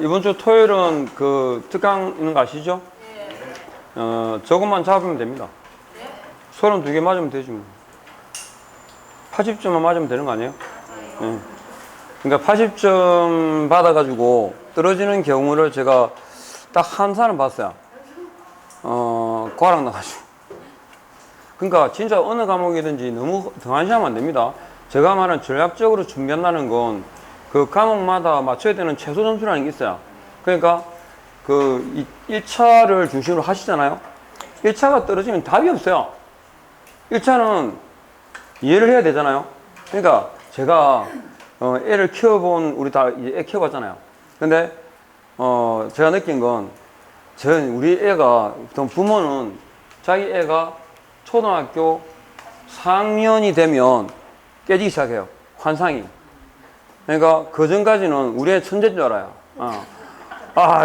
이번 주 토요일은 그 특강 있는 거 아시죠? 저것만 잡으면 됩니다. 32개 맞으면 되지 뭐. 80점만 맞으면 되는 거 아니에요? 그러니까 80점 받아가지고 떨어지는 경우를 제가 딱 한 사람 봤어요. 과락 나가지고. 그러니까 진짜 어느 과목이든지 너무 등한시하면 안 됩니다. 제가 말한 전략적으로 준비한다는 건 그 과목마다 맞춰야 되는 최소 점수라는 게 있어요. 그러니까 그 1차를 중심으로 하시잖아요. 1차가 떨어지면 답이 없어요. 1차는 이해를 해야 되잖아요. 그러니까 제가 애를 키워본, 우리 다 이제 애 키워봤잖아요. 근데 제가 느낀 건 우리 애가, 보통 부모는 자기 애가 초등학교 4학년이 되면 깨지기 시작해요. 환상이. 그러니까 그 전까지는 우리 애 천재인 줄 알아요.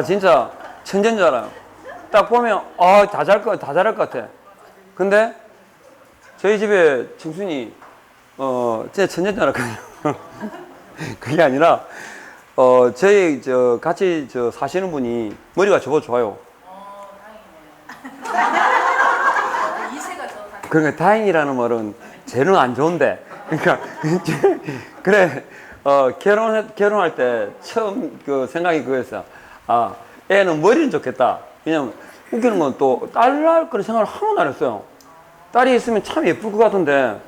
진짜 천재인 줄 알아요. 딱 보면 다 잘할 것 같아. 근데 저희 집에 청순이 진짜 천재인 줄 알았거든요. 그게 아니라 저희 같이 사시는 분이 머리가 저보다 좋아요. 다행이네. 이세가 저 그러니까 다행이라는 말은 쟤는 안 좋은데. 그러니까 그래. 결혼할 때 처음 그 생각이 그거였어요. 애는 머리는 좋겠다. 왜냐면 웃기는 건 또 딸 낳을 거를 생각을 한 번도 안 했어요. 딸이 있으면 참 예쁠 것 같은데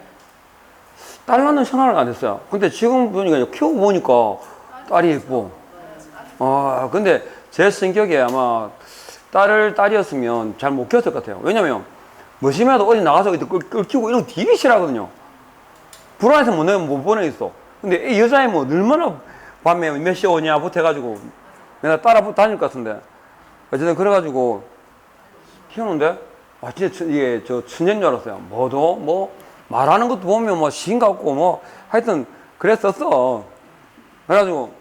딸 낳는 생각을 안 했어요. 근데 지금 보니까 키우고 보니까 딸이 예뻐. 근데 제 성격에 아마 딸이었으면 잘 못 키웠을 것 같아요. 왜냐면 뭐심해도 어디 나가서 끌키고 이런 거 되게 싫어하거든요. 불안해서 못 보내겠어. 근데 이 여자애 뭐 얼마나 밤에 몇 시에 오냐부터 해가지고 내가 따라 다닐 것 같은데 어쨌든 그래가지고 키우는데 진짜 이게 천재인 줄 알았어요. 뭐 말하는 것도 보면 뭐 신 같고 뭐 하여튼 그랬었어. 그래가지고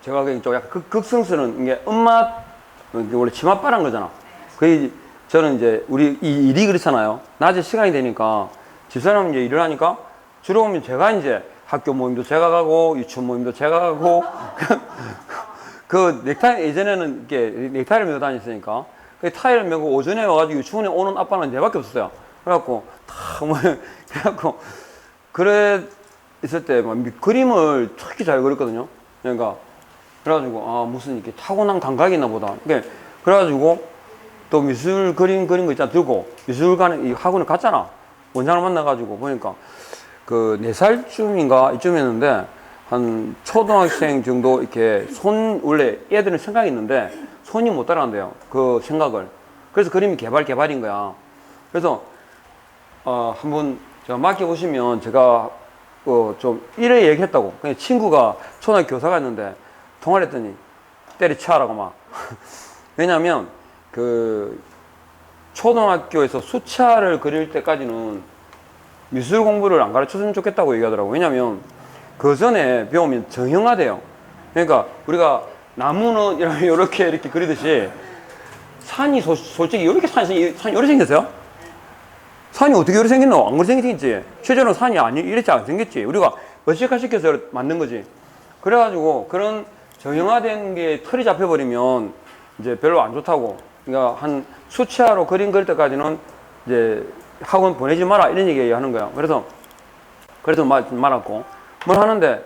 제가 좀 약간 극성스러운 게 엄마 원래 치맛바란 거잖아. 저는 이제 우리 이 일이 그렇잖아요. 낮에 시간이 되니까 집사람 이제 일을 하니까 주로 오면 제가 이제 학교 모임도 제가 가고 유치원 모임도 제가 가고 그 넥타이 예전에는 이렇게 넥타이를 메고 다녔으니까 그 타이를 메고 오전에 와가지고 유치원에 오는 아빠는 얘밖에 없었어요. 그래갖고 그래 있을 때 막 그림을 특히 잘 그렸거든요. 그러니까 그래가지고 무슨 이렇게 타고난 감각이 있나 보다. 그래가지고 또 미술 그림 거 있잖아. 들고 미술관에 이 학원을 갔잖아. 원장을 만나가지고 보니까 그 4살쯤인가 이쯤이었는데 한 초등학생 정도 이렇게 원래 애들은 생각이 있는데 손이 못 따라간대요. 그 생각을. 그래서 그림이 개발인 거야. 그래서 한번 제가 맡겨보시면 제가 좀 이래 얘기했다고. 그냥 친구가 초등학교 교사가 있는데 통화를 했더니 때려치라고 막. 왜냐면 초등학교에서 수차를 그릴 때까지는 미술 공부를 안 가르쳐주면 좋겠다고 얘기하더라고요. 왜냐면 그 전에 배우면 정형화돼요. 그러니까 우리가 나무는 이렇게 그리듯이 산이 솔직히 이렇게 산이 이렇게 생겼어요? 산이 어떻게 이렇게 생겼노? 안 그렇게 생겼지. 실제로는 산이 이렇게 안 생겼지. 우리가 멋지게 시켜서 만든 거지. 그래가지고 그런 정형화된 게 틀이 잡혀버리면 이제 별로 안 좋다고. 그러니까 한 수치화로 그림 그릴 때까지는 이제 학원 보내지 마라 이런 얘기 하는 거야. 그래서 말았고 뭘 하는데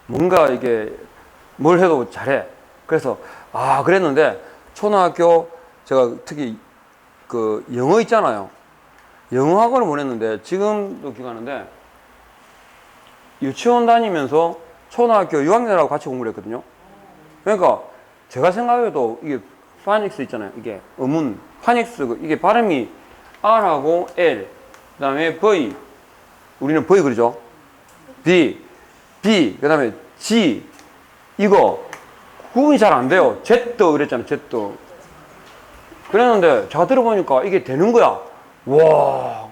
뭔가 이게 뭘 해도 잘해. 그래서 그랬는데 초등학교 제가 특히 그 영어 있잖아요. 영어 학원을 보냈는데 지금도 기억하는데 유치원 다니면서 초등학교 6학년하고 같이 공부를 했거든요. 그러니까 제가 생각해도 이게 파닉스 있잖아요. 이게 음운 파닉스 이게 발음이 R하고 L 그 다음에 V 우리는 V 그러죠. B 그 다음에 G 이거 구분이 잘 안 돼요. Z 그랬잖아요. Z 그랬는데 제가 들어보니까 이게 되는 거야. 와.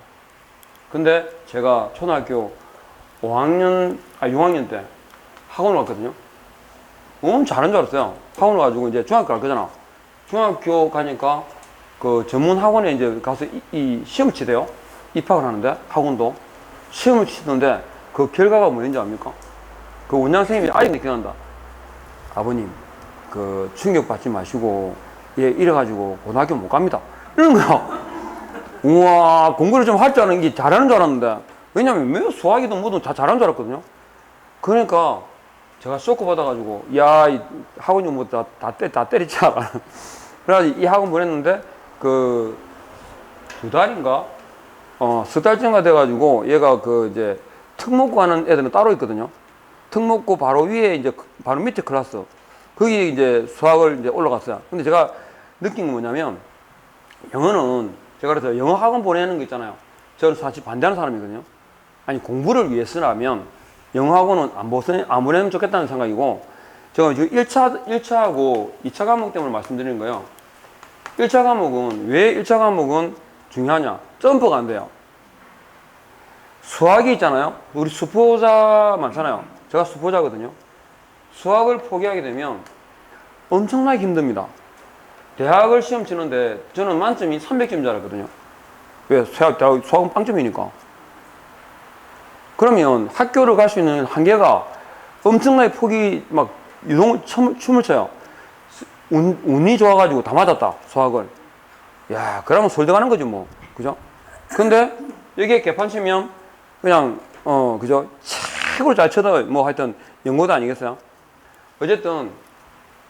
근데 제가 초등학교 6학년 때 학원을 갔거든요. 잘한 줄 알았어요. 학원을 가지고 이제 중학교 갈 거잖아. 중학교 가니까 그 전문 학원에 이제 가서 이 시험을 치대요. 입학을 하는데 학원도 시험을 치는데 그 결과가 뭐였는지 압니까? 그 원장 선생님이 아직도 기억난다. 아버님, 그 충격받지 마시고, 얘 이래가지고 고등학교 못 갑니다. 이런 거야. 우와, 공부를 좀 할 줄 아는 게 잘하는 줄 알았는데, 왜냐면 왜 수학이든 뭐든 다 잘하는 줄 알았거든요. 그러니까 제가 쇼크 받아가지고, 야, 이 학원이 뭐 다 때리지 않아. 그래가지고 이 학원 보냈는데, 그, 2달인가? 3달쯤가 돼가지고, 얘가 그 이제 특목고 하는 애들은 따로 있거든요. 특목고 바로 위에 이제, 바로 밑에 클래스. 거기 이제 수학을 이제 올라갔어요. 근데 제가 느낀 게 뭐냐면, 영어는, 제가 그래서 영어 학원 보내는 거 있잖아요. 저는 사실 반대하는 사람이거든요. 아니, 공부를 위해서라면, 영어 학원은 안 보내면 좋겠다는 생각이고, 제가 지금 1차하고 2차 과목 때문에 말씀드리는 거예요. 1차 과목은, 왜 1차 과목은 중요하냐? 점프가 안 돼요. 수학이 있잖아요. 우리 수포자 많잖아요. 제가 수포자거든요. 수학을 포기하게 되면 엄청나게 힘듭니다. 대학을 시험 치는데 저는 만점이 300점인 줄 알았거든요. 왜? 수학은 빵점이니까. 그러면 학교를 갈 수 있는 한계가 엄청나게 폭이 막 춤을 춰요. 운이 좋아가지고 다 맞았다, 수학을. 야, 그러면 서울대 가는 거지, 뭐. 그죠? 근데 여기에 개판 치면 그냥, 그죠? 최고로 잘 쳐도 뭐 하여튼 연고도 아니겠어요? 어쨌든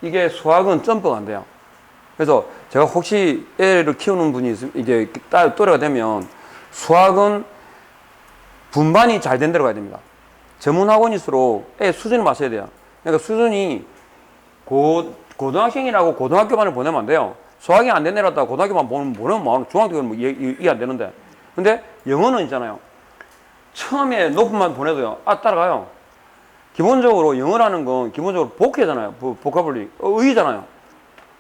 이게 수학은 점프가 안 돼요. 그래서 제가 혹시 애를 키우는 분이 있으면 이제 또래가 되면 수학은 분반이 잘 된 데로 가야 됩니다. 전문 학원일수록 애 수준을 맞춰야 돼요. 그러니까 수준이 고등학생이라고 고등학교만을 보내면 안 돼요. 수학이 안 된 애라다 고등학교만 보내면 뭐 중학교는 뭐 이해 안 되는데. 근데 영어는 있잖아요. 처음에 높은 만 보내도요. 따라가요. 기본적으로 영어라는 건 기본적으로 복해잖아요. 보카블리. 의의잖아요.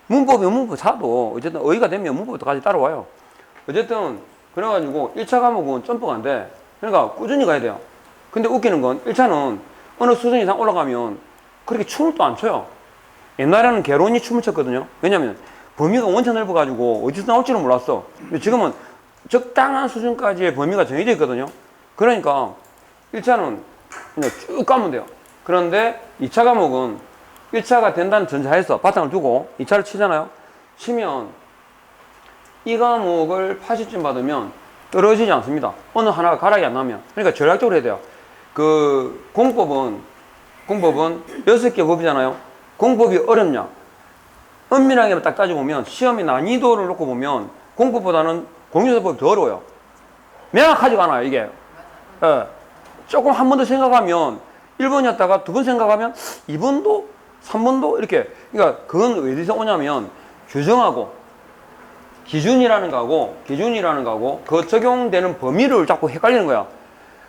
문법이면 문법 차도 어쨌든 의의가 되면 문법도 같이 따라와요. 어쨌든 그래가지고 1차 과목은 점프가 안 돼. 그러니까 꾸준히 가야 돼요. 근데 웃기는 건 1차는 어느 수준 이상 올라가면 그렇게 춤을 또 안 춰요. 옛날에는 개론이 춤을 췄거든요. 왜냐면 범위가 원체 넓어가지고 어디서 나올지는 몰랐어. 근데 지금은 적당한 수준까지의 범위가 정해져 있거든요. 그러니까 1차는 그냥 쭉 가면 돼요. 그런데 2차 과목은 1차가 된다는 전제하에서 바탕을 두고 2차를 치잖아요. 치면 이 과목을 80점 받으면 떨어지지 않습니다. 어느 하나가 가락이 안 나면. 그러니까 전략적으로 해야 돼요. 그 공법은 6개 법이잖아요. 공법이 어렵냐? 엄밀하게 딱 따져보면 시험의 난이도를 놓고 보면 공법보다는 공유사법이 더 어려워요. 명확하지가 않아요, 이게. 예. 조금 한 번 더 생각하면 1번이었다가 2번 생각하면 2번도 3번도 이렇게. 그러니까 그건 어디서 오냐면 규정하고 기준이라는 거하고 그 적용되는 범위를 자꾸 헷갈리는 거야.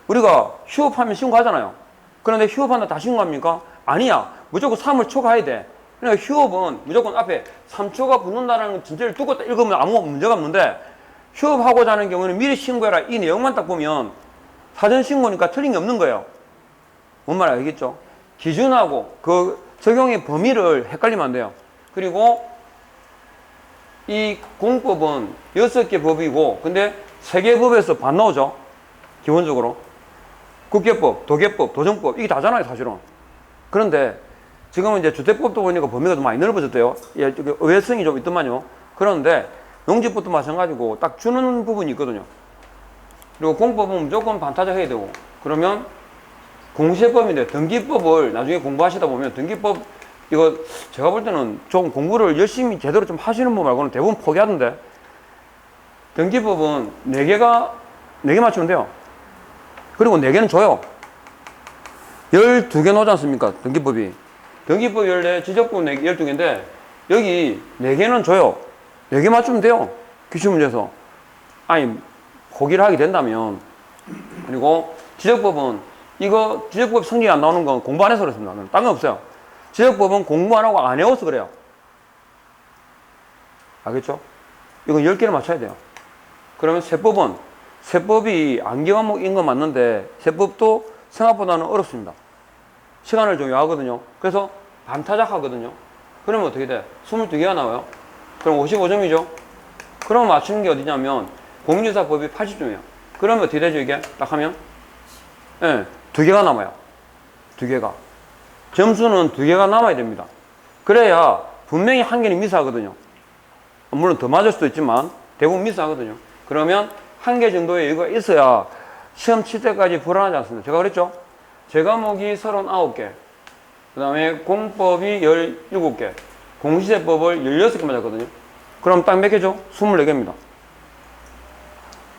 우리가 휴업하면 쉬운 거 하잖아요. 그런데 휴업한다 다 쉬운 거 합니까? 아니야. 무조건 3을 초과해야 돼. 그러니까 휴업은 무조건 앞에 3초가 붙는다는 전제를 두고 읽으면 아무 문제가 없는데 휴업하고자 하는 경우는 미리 신고해라. 이 내용만 딱 보면 사전 신고니까 틀린 게 없는 거예요. 뭔 말 알겠죠? 기준하고 그 적용의 범위를 헷갈리면 안 돼요. 그리고 이 공법은 6개 법이고 근데 3개 법에서 반 나오죠. 기본적으로. 국계법, 도계법, 도정법 이게 다잖아요, 사실은. 그런데 지금은 이제 주택법도 보니까 범위가 좀 많이 넓어졌대요. 예, 의외성이 좀 있더만요. 그런데 농지법도 마찬가지고 딱 주는 부분이 있거든요. 그리고 공법은 무조건 반타작 해야 되고 그러면 공시법인데 등기법을 나중에 공부하시다 보면 등기법 이거 제가 볼 때는 좀 공부를 열심히 제대로 좀 하시는 분 말고는 대부분 포기하던데 등기법은 4개 맞추면 돼요. 그리고 4개는 줘요. 12개 나오지 않습니까? 등기법이. 등기법 14, 지적법 12개인데 여기 4개는 줘요. 4개 맞추면 돼요. 기출문제에서. 아니 포기를 하게 된다면. 그리고 지적법은 이거 지적법 성적이 안 나오는 건 공부 안 해서 그렇습니다. 딴 건 없어요. 지적법은 공부 안 하고 안 해워서 그래요. 알겠죠? 이건 10개를 맞춰야 돼요. 그러면 세법이 암기과목인 건 맞는데 세법도 생각보다는 어렵습니다. 시간을 좀 요하거든요. 그래서 반타작 하거든요. 그러면 어떻게 돼? 22개가 나와요. 그럼 55점이죠? 그럼 맞추는 게 어디냐면 공인중개사법이 80점이에요. 그러면 어떻게 되죠, 이게? 딱 하면? 예, 2개가 남아요. 2개가. 점수는 2개가 남아야 됩니다. 그래야 분명히 한계는 미세하거든요. 물론 더 맞을 수도 있지만 대부분 미세하거든요. 그러면 한계 정도의 여유가 있어야 시험 칠 때까지 불안하지 않습니다. 제가 그랬죠? 제 과목이 39개, 그 다음에 공법이 17개, 공시제법을 16개 맞았거든요. 그럼 딱 몇 개죠? 24개입니다.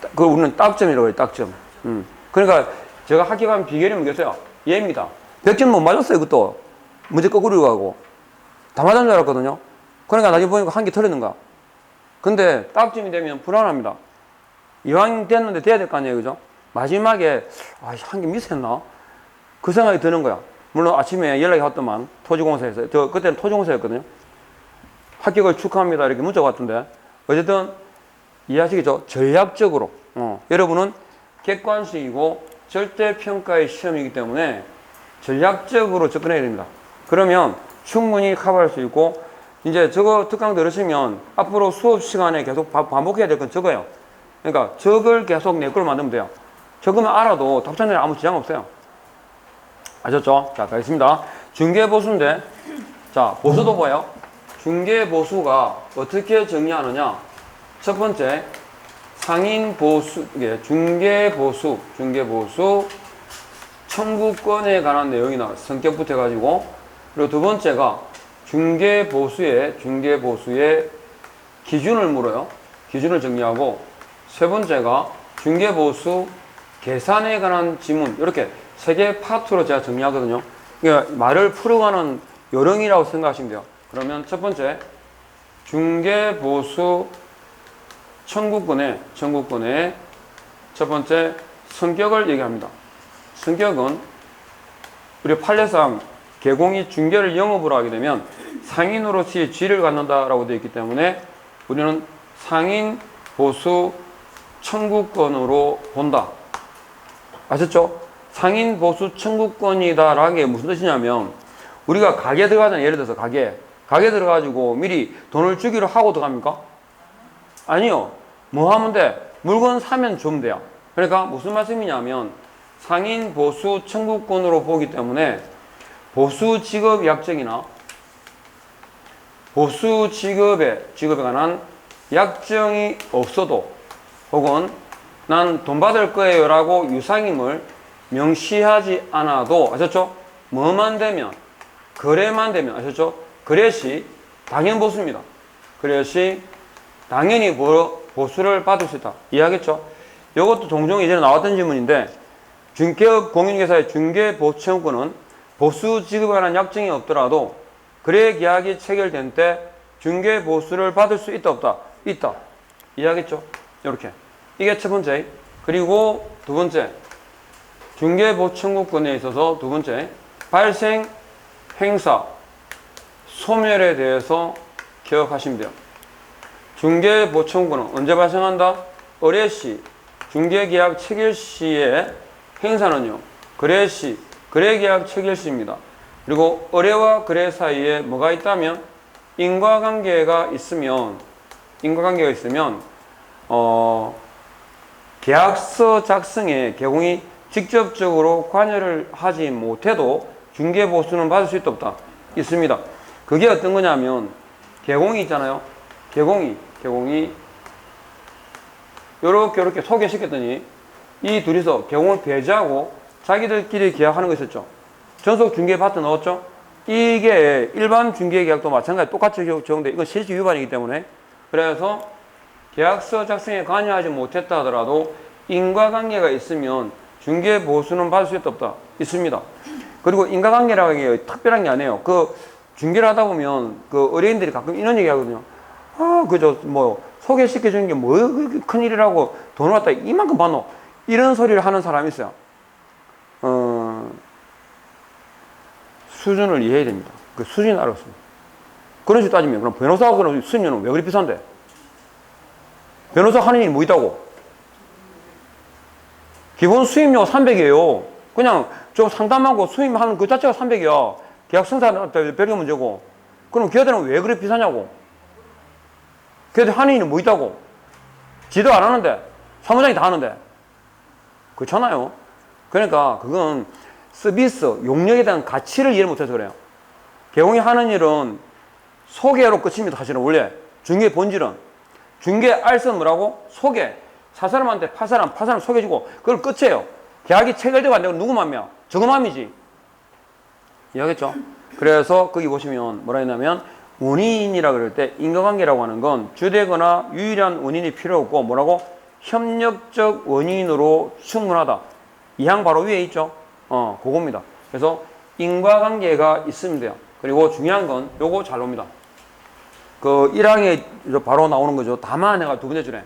그걸 우리는 딱점이라고 해요, 딱점. 그러니까 제가 합격한 비결이 뭐겠어요? 얘입니다. 100점 못 맞았어요, 그것도. 문제 거꾸로 가고. 다 맞은 줄 알았거든요. 그러니까 나중에 보니까 한 개 틀렸는 거야. 근데 딱점이 되면 불안합니다. 이왕 됐는데 돼야 될 거 아니에요, 그죠? 마지막에, 한 개 미스했나? 그 생각이 드는 거야. 물론 아침에 연락이 왔더만, 토지공사에서. 그때는 토지공사였거든요. 합격을 축하합니다. 이렇게 문자가 왔던데. 어쨌든, 이해하시겠죠? 전략적으로. 여러분은 객관식이고 절대평가의 시험이기 때문에 전략적으로 접근해야 됩니다. 그러면 충분히 커버할 수 있고, 이제 저거 특강 들으시면 앞으로 수업 시간에 계속 반복해야 될 건 저거예요. 그러니까 저걸 계속 내 걸로 만들면 돼요. 적으면 알아도 답변에 아무 지장 없어요. 아셨죠? 자, 가겠습니다. 중개보수인데, 자, 보수도 뭐예요? 중개보수가 어떻게 정의하느냐? 첫 번째, 상인보수, 중개보수, 청구권에 관한 내용이 나와요. 성격부터 해가지고. 그리고 두 번째가 중개보수의 기준을 물어요. 기준을 정리하고. 세 번째가 중개보수 계산에 관한 지문. 이렇게 세 개 파트로 제가 정리하거든요. 그러니까 말을 풀어가는 요령이라고 생각하시면 돼요. 그러면 첫 번째, 중개보수 청구권의 첫 번째 성격을 얘기합니다. 성격은 우리 판례상 개공이 중개를 영업으로 하게 되면 상인으로서의 지위를 갖는다라고 되어 있기 때문에 우리는 상인 보수 청구권으로 본다. 아셨죠? 상인 보수 청구권이다라는 게 무슨 뜻이냐면 우리가 가게 들어가잖아요. 예를 들어서 가게 들어가지고 미리 돈을 주기로 하고 들어갑니까? 아니요. 뭐 하면 돼? 물건 사면 주면 돼요. 그러니까 무슨 말씀이냐면 상인 보수 청구권으로 보기 때문에 보수 지급 약정이나 보수 지급에 관한 약정이 없어도 혹은 난 돈 받을 거예요 라고 유상임을 명시하지 않아도 아셨죠? 뭐만 되면 거래만 되면 아셨죠? 그래시 당연보수입니다. 그래시 당연히 보수를 받을 수 있다. 이해하겠죠? 이것도 종종 예전에 나왔던 질문인데 중개업 공인중개사의 중개보수청구권은 보수 지급에 관한 약정이 없더라도 거래 계약이 체결된 때 중개보수를 받을 수 있다 없다? 있다. 이해하겠죠? 이렇게. 이게 첫 번째. 그리고 두 번째. 중개보수청구권에 있어서 두 번째. 발생 행사 소멸에 대해서 기억하시면 돼요. 중개보수청구권은 언제 발생한다? 의뢰 시, 중개계약 체결 시의 행사는요. 거래 시, 거래계약 체결 시입니다. 그리고 의뢰와 거래 사이에 뭐가 있다면 인과관계가 있으면 계약서 작성에 개공이 직접적으로 관여를 하지 못해도 중개보수는 받을 수 있다 없다? 있습니다. 그게 어떤 거냐면 개공이 있잖아요. 개공이 요렇게 소개시켰더니 이 둘이서 개공을 배제하고 자기들끼리 계약하는 거 있었죠. 전속 중개 파트 넣었죠. 이게 일반 중개 계약도 마찬가지 똑같이 적용돼. 이건 실질 위반이기 때문에 그래서 계약서 작성에 관여하지 못했다 하더라도 인과관계가 있으면 중개 보수는 받을 수 있다 없다? 있습니다. 그리고 인과관계라는 게 특별한 게 아니에요. 그 중개를 하다 보면 그 의뢰인들이 가끔 이런 얘기 하거든요. 소개시켜주는 게 뭐 큰일이라고 돈을 갖다 이만큼 받노? 이런 소리를 하는 사람이 있어요. 수준을 이해해야 됩니다. 그 수준이 알았습니다. 그런 식으로 따지면 그럼 변호사하고 그런 수준은 왜 그리 비싼데? 변호사 하는 일이 뭐 있다고? 기본 수임료가 300이에요. 그냥 좀 상담하고 수임하는 그 자체가 300이야. 계약 승사는 별개 문제고. 그럼 걔들은 왜 그리 비싸냐고? 걔들 하는 일이 뭐 있다고? 지도 안 하는데 사무장이 다 하는데 그렇잖아요. 그러니까 그건 서비스, 용역에 대한 가치를 이해 못해서 그래요. 개공이 하는 일은 소개로 끝입니다. 사실은 원래 중개 본질은 중개 알선 뭐라고? 소개. 사 사람한테 파 사람 소개해주고 그걸 끝이에요. 계약이 체결되고 안 되고 누구 맘이야? 저거 맘이지. 이해하겠죠? 그래서 거기 보시면 뭐라 했냐면 원인이라 그럴 때 인과관계라고 하는 건 주되거나 유일한 원인이 필요 없고 뭐라고? 협력적 원인으로 충분하다. 이 항 바로 위에 있죠? 그겁니다. 그래서 인과관계가 있으면 돼요. 그리고 중요한 건 요거 잘 놉니다. 그 1항에 바로 나오는 거죠. 다만 내가 두 번째 줄에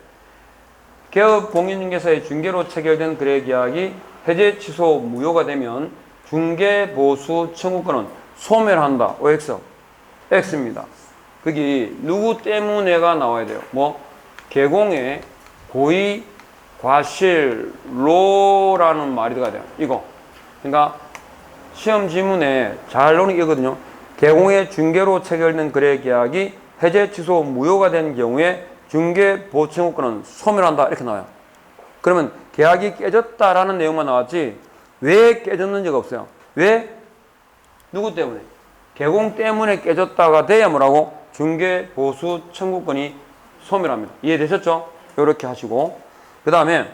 개업 공인중개사의 중개로 체결된 거래 계약이 해제 취소 무효가 되면 중개 보수 청구권은 소멸한다. OX. X입니다. 거기 누구 때문에가 나와야 돼요. 뭐 개공의 고의 과실로라는 말이 들어가야 돼요. 이거. 그러니까 시험 지문에 잘 나오는 게 이거거든요. 개공의 중개로 체결된 거래 계약이 해제 취소 무효가 된 경우에 중개 보청구권은 소멸한다 이렇게 나와요. 그러면 계약이 깨졌다라는 내용만 나왔지 왜 깨졌는지가 없어요. 왜? 누구 때문에? 개공 때문에 깨졌다가 돼야 뭐라고? 중개 보수 청구권이 소멸합니다. 이해되셨죠? 이렇게 하시고 그 다음에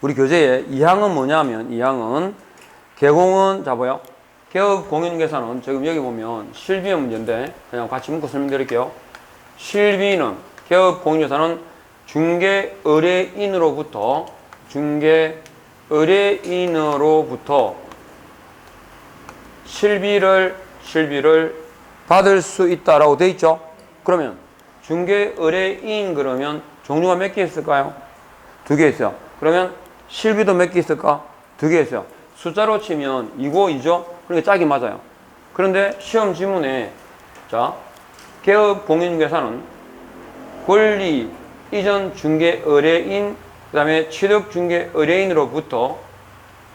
우리 교재에 2항은 뭐냐면 2항은 개공은 자 뭐요? 개업 공인중개사는 지금 여기 보면 실비의 문제인데 그냥 같이 묶어 설명드릴게요. 실비는 개업 공인중개사는 중개 의뢰인으로부터 실비를 받을 수 있다라고 돼 있죠. 그러면 중개 의뢰인 그러면 종류가 몇 개 있을까요? 2개 있어요. 그러면 실비도 몇 개 있을까? 2개 있어요. 숫자로 치면 2고 2죠. 그러니까 짝이 맞아요. 그런데 시험 지문에 자 개업 공인중개사는 권리 이전 중개 의뢰인 그 다음에 취득 중개 의뢰인으로부터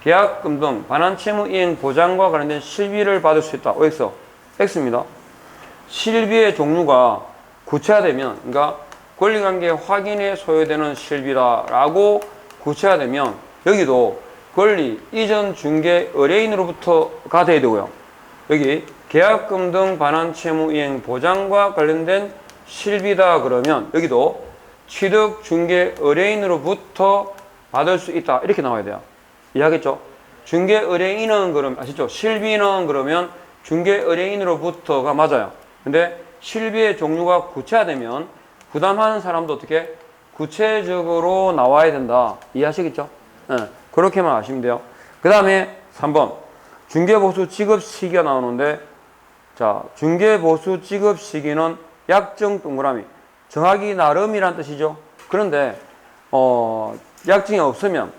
계약금 등 반환 채무 이행 보장과 관련된 실비를 받을 수 있다. OX. X입니다. 실비의 종류가 구체화되면 그러니까 권리관계 확인에 소요되는 실비라고 구체화되면 여기도 권리 이전 중개 의뢰인으로부터가 돼야 되고요. 여기 계약금 등 반환 채무 이행 보장과 관련된 실비다 그러면 여기도 취득 중개 의뢰인으로부터 받을 수 있다 이렇게 나와야 돼요. 이해하겠죠? 중개 의뢰인은 그럼 아시죠? 실비는 그러면 중개 의뢰인으로부터가 맞아요. 근데 실비의 종류가 구체화되면 부담하는 사람도 어떻게 구체적으로 나와야 된다. 이해하시겠죠? 네, 그렇게만 아시면 돼요. 그 다음에 3번 중개보수 지급 시기가 나오는데 자 중개보수 지급 시기는 약정 동그라미 정하기 나름이란 뜻이죠. 그런데 약정이 없으면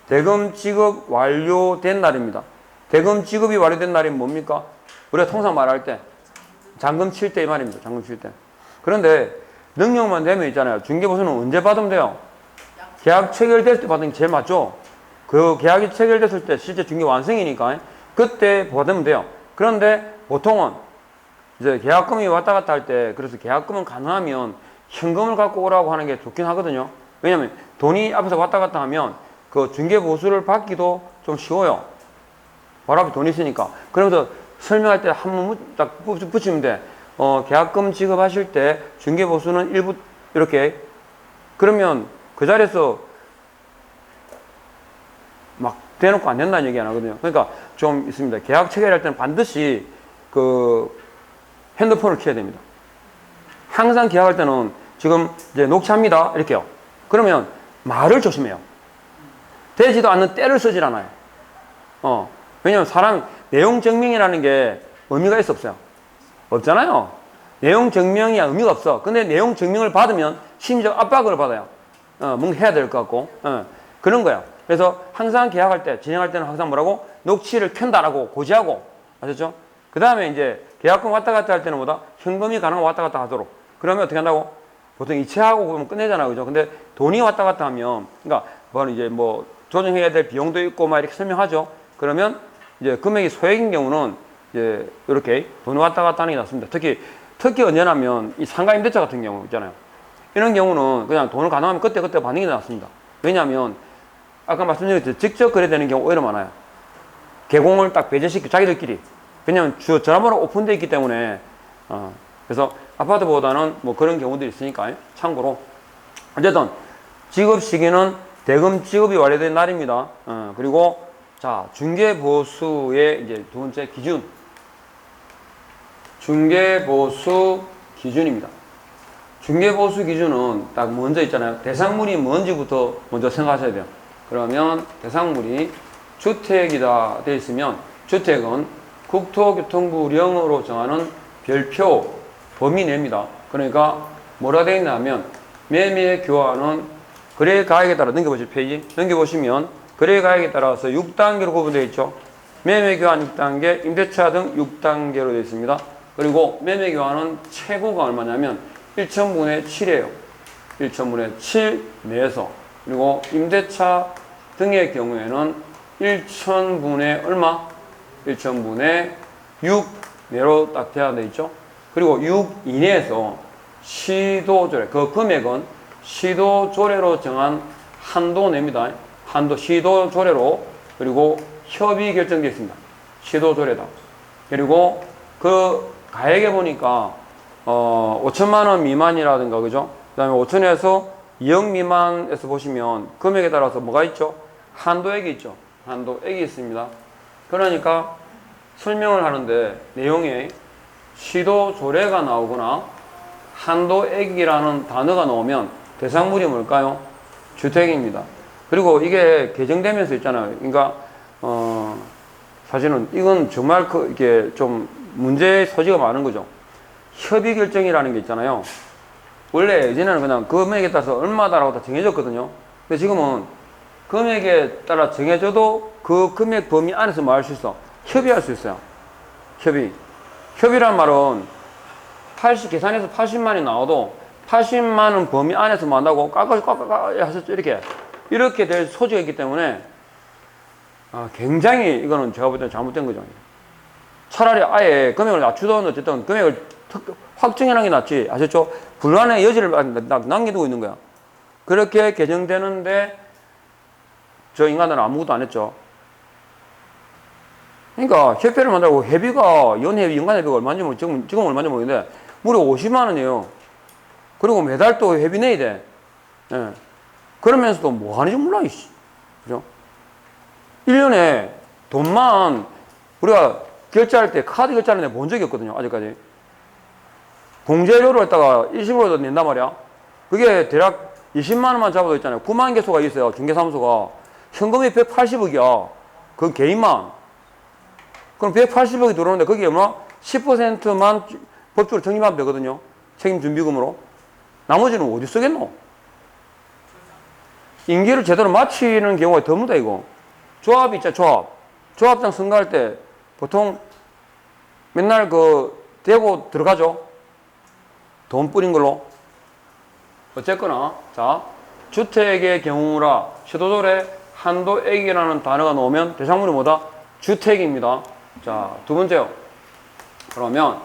대금 지급 완료된 날입니다. 대금 지급이 완료된 날이 뭡니까? 우리가 통상 말할 때 잔금 칠 때 이 말입니다. 잔금 칠 때. 그런데 능력만 되면 있잖아요. 중개보수는 언제 받으면 돼요? 계약 체결됐을 때 받는 게 제일 맞죠? 그 계약이 체결됐을 때 실제 중개 완성이니까 그때 받으면 돼요. 그런데 보통은 이제 계약금이 왔다 갔다 할 때 그래서 계약금은 가능하면 현금을 갖고 오라고 하는 게 좋긴 하거든요. 왜냐면 돈이 앞에서 왔다 갔다 하면 그 중개보수를 받기도 좀 쉬워요. 바로 앞에 돈이 있으니까. 그러면서 설명할 때 한 번 딱 붙이면 돼. 계약금 지급하실 때 중개보수는 일부 이렇게 그러면 그 자리에서 막 대놓고 안 된다는 얘기 안 하거든요. 그러니까 좀 있습니다. 계약 체결할 때는 반드시 그 핸드폰을 켜야 됩니다. 항상 계약할 때는 지금 이제 녹취합니다. 이렇게요. 그러면 말을 조심해요. 되지도 않는 때를 쓰질 않아요. 왜냐면 사람 내용 증명이라는 게 의미가 있어 없어요? 없잖아요. 내용 증명이 의미가 없어. 근데 내용 증명을 받으면 심지어 압박을 받아요. 뭔가 해야 될 것 같고. 그런 거야. 그래서 항상 계약할 때, 진행할 때는 항상 뭐라고? 녹취를 켠다라고 고지하고. 아셨죠? 그 다음에 이제 계약금 왔다 갔다 할 때는 뭐다? 현금이 가능한 왔다 갔다 하도록. 그러면 어떻게 한다고? 보통 이체하고 그러면 끝내잖아요. 그죠? 근데 돈이 왔다 갔다 하면, 그러니까 뭐 이제 뭐 조정해야 될 비용도 있고 막 이렇게 설명하죠. 그러면 이제 금액이 소액인 경우는 이제 이렇게 돈이 왔다 갔다 하는 게 낫습니다. 특히 언제냐면 이 상가 임대차 같은 경우 있잖아요. 이런 경우는 그냥 돈을 가능하면 그때 받는 게 낫습니다. 왜냐하면 아까 말씀드렸듯이 직접 거래되는 경우 오히려 많아요. 개공을 딱 배제시키고 자기들끼리. 왜냐하면 전화번호 오픈되어 있기 때문에 그래서 아파트보다는 뭐 그런 경우들이 있으니까 참고로 어쨌든 지급 시기는 대금 지급이 완료된 날입니다. 그리고 자 중개보수의 이제 두 번째 기준, 중개보수 기준입니다. 중개보수 기준은 딱 먼저 있잖아요. 대상물이 뭔지부터 먼저 생각하셔야 돼요. 그러면 대상물이 주택이다 되어 있으면 주택은 국토교통부령으로 정하는 별표 범위 내입니다. 그러니까 뭐라 되어 있냐면 매매 교환은 거래 가액에 따라 넘겨보실 페이지 넘겨보시면 거래 가액에 따라서 6단계로 구분되어 있죠. 매매 교환 6단계, 임대차 등 6단계로 되어 있습니다. 그리고 매매 교환은 최고가 얼마냐면 1,000분의 7이에요. 1,000분의 7 내에서. 그리고 임대차 등의 경우에는 1,000분의 얼마? 1,000분의 6 내로 딱 돼야 돼 있죠. 그리고 6 이내에서 시도조례, 그 금액은 시도조례로 정한 한도 냅니다. 한도 시도조례로. 그리고 협의 결정되어 있습니다. 시도조례다. 그리고 그 가액에 보니까 5천만 원 미만이라든가 그죠? 그 다음에 5천에서 2억 미만에서 보시면 금액에 따라서 뭐가 있죠? 한도액이 있죠. 한도액이 있습니다. 그러니까 설명을 하는데 내용에 시도조례가 나오거나 한도액이라는 단어가 나오면 대상물이 뭘까요? 주택입니다. 그리고 이게 개정되면서 있잖아요. 그러니까 사실은 이건 정말 이게 좀 문제의 소지가 많은 거죠. 협의 결정이라는 게 있잖아요. 원래 예전에는 그냥 금액에 따라서 얼마다라고 다 정해졌거든요. 근데 지금은 금액에 따라 정해져도 그 금액 범위 안에서 뭐 할 수 있어? 협의할 수 있어요. 협의. 협의란 말은 계산해서 80만이 나와도 80만 원 범위 안에서 뭐 한다고 깎아 하셨죠. 이렇게 될 소지가 있기 때문에 굉장히 이거는 제가 볼 때는 잘못된 거죠. 차라리 아예 금액을 낮추든 어쨌든 금액을 확정해놓은 게 낫지. 아셨죠? 불안의 여지를 남겨두고 있는 거야. 그렇게 개정되는데 저 인간들은 아무것도 안 했죠. 그러니까 협회를 만들고 회비가 연회비, 연간회비가 얼마인지 지금 얼마인지 모르겠는데 무려 50만 원이에요. 그리고 매달 또 회비 내야 돼. 예. 그러면서도 뭐 하는지 몰라, 이씨. 그죠? 1년에 돈만 우리가 결제할 때 카드 결제하는 데 본 적이 없거든요. 아직까지. 공제료를 했다가 일시불로 낸단 말이야. 그게 대략 20만 원만 잡아도 있잖아요. 9만 개소가 있어요. 중개사무소가. 현금이 180억이야. 그건 개인만. 그럼 180억이 들어오는데 거기에 얼마? 10%만 법적으로 적립하면 되거든요. 책임준비금으로. 나머지는 어디 쓰겠노? 임기를 제대로 마치는 경우가 드물다, 이거. 조합 있잖아, 조합. 조합장 선거할 때 보통 맨날 대고 들어가죠. 돈 뿌린 걸로. 어쨌거나, 자, 주택의 경우라 시도조례 한도액이라는 단어가 나오면 대상물이 뭐다? 주택입니다. 자, 두 번째요. 그러면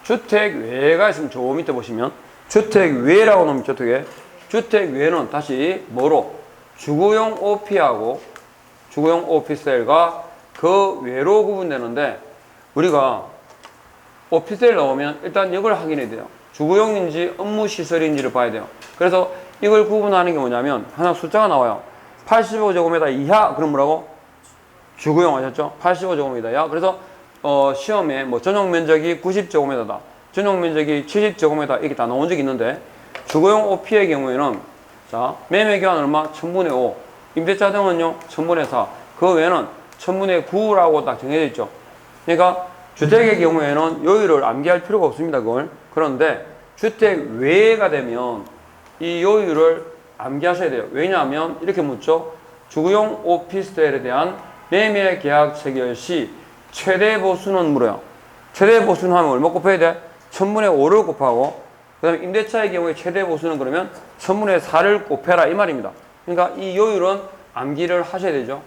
주택 외가 있으면 저 밑에 보시면 주택 외라고 나오면 저쪽에 주택 외는 다시 뭐로? 주거용 OP하고 주거용 오피스텔과 그 외로 구분되는데 우리가 오피스텔 나오면 일단 이걸 확인해야 돼요. 주거용인지 업무시설인지를 봐야 돼요. 그래서 이걸 구분하는 게 뭐냐면 하나 숫자가 나와요. 85제곱미터 이하 그럼 뭐라고? 주거용 하셨죠? 85제곱미터 이하. 그래서 시험에 뭐 전용 면적이 90제곱미터다. 전용 면적이 70제곱미터 이렇게 다 나온 적이 있는데 주거용 OP의 경우에는 자 매매 교환 얼마? 1000분의 5. 임대차 등은요 1000분의 4. 그 외에는 1000분의 9라고 딱 정해져 있죠. 그러니까 주택의 경우에는 요율을 암기할 필요가 없습니다. 그걸. 그런데 주택 외가 되면 이 요율을 암기하셔야 돼요. 왜냐하면 이렇게 묻죠. 주거용 오피스텔에 대한 매매 계약 체결 시 최대 보수는 물어요. 최대 보수는 하면 얼마 곱해야 돼? 1000분의 5를 곱하고 그 다음에 임대차의 경우에 최대 보수는 그러면 1000분의 4를 곱해라 이 말입니다. 그러니까 이 요율은 암기를 하셔야 되죠.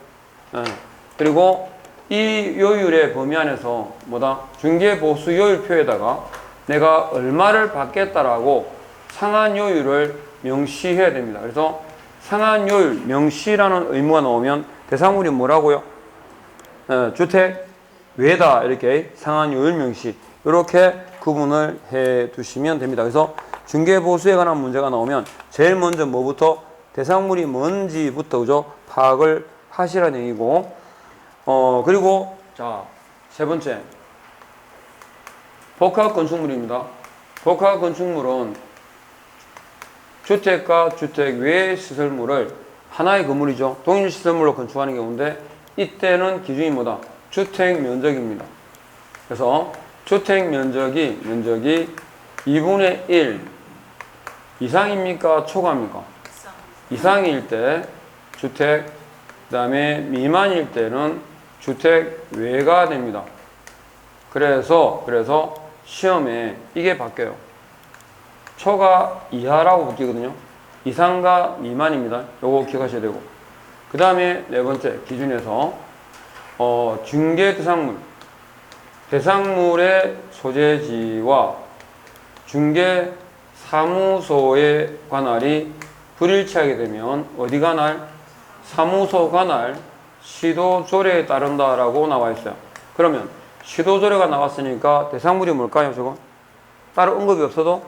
그리고 이 요율의 범위 안에서 뭐다? 중개보수 요율표에다가 내가 얼마를 받겠다라고 상한 요율을 명시해야 됩니다. 그래서 상한 요율 명시라는 의무가 나오면 대상물이 뭐라고요? 주택 외다 이렇게 상한 요율 명시 이렇게 구분을 해 두시면 됩니다. 그래서 중개보수에 관한 문제가 나오면 제일 먼저 뭐부터 대상물이 뭔지부터 그죠? 파악을 하시라는 얘기고 그리고 자, 세 번째 복합 건축물입니다. 복합 건축물은 주택과 주택 외의 시설물을 하나의 건물이죠. 동일 시설물로 건축하는 경우인데 이때는 기준이 뭐다? 주택 면적입니다. 그래서 주택 면적이 2분의 1 이상입니까? 초과입니까? 이상일 때 주택, 그 다음에 미만일 때는 주택 외가 됩니다. 그래서 시험에 이게 바뀌어요. 초과 이하라고 바뀌거든요. 이상과 미만입니다. 요거 기억하셔야 되고. 그 다음에 네 번째 기준에서 중개 대상물의 소재지와 중개 사무소의 관할이 불일치하게 되면 어디 관할? 사무소 관할 시도 조례에 따른다라고 나와 있어요. 그러면 시도 조례가 나왔으니까 대상물이 뭘까요, 저거? 따로 언급이 없어도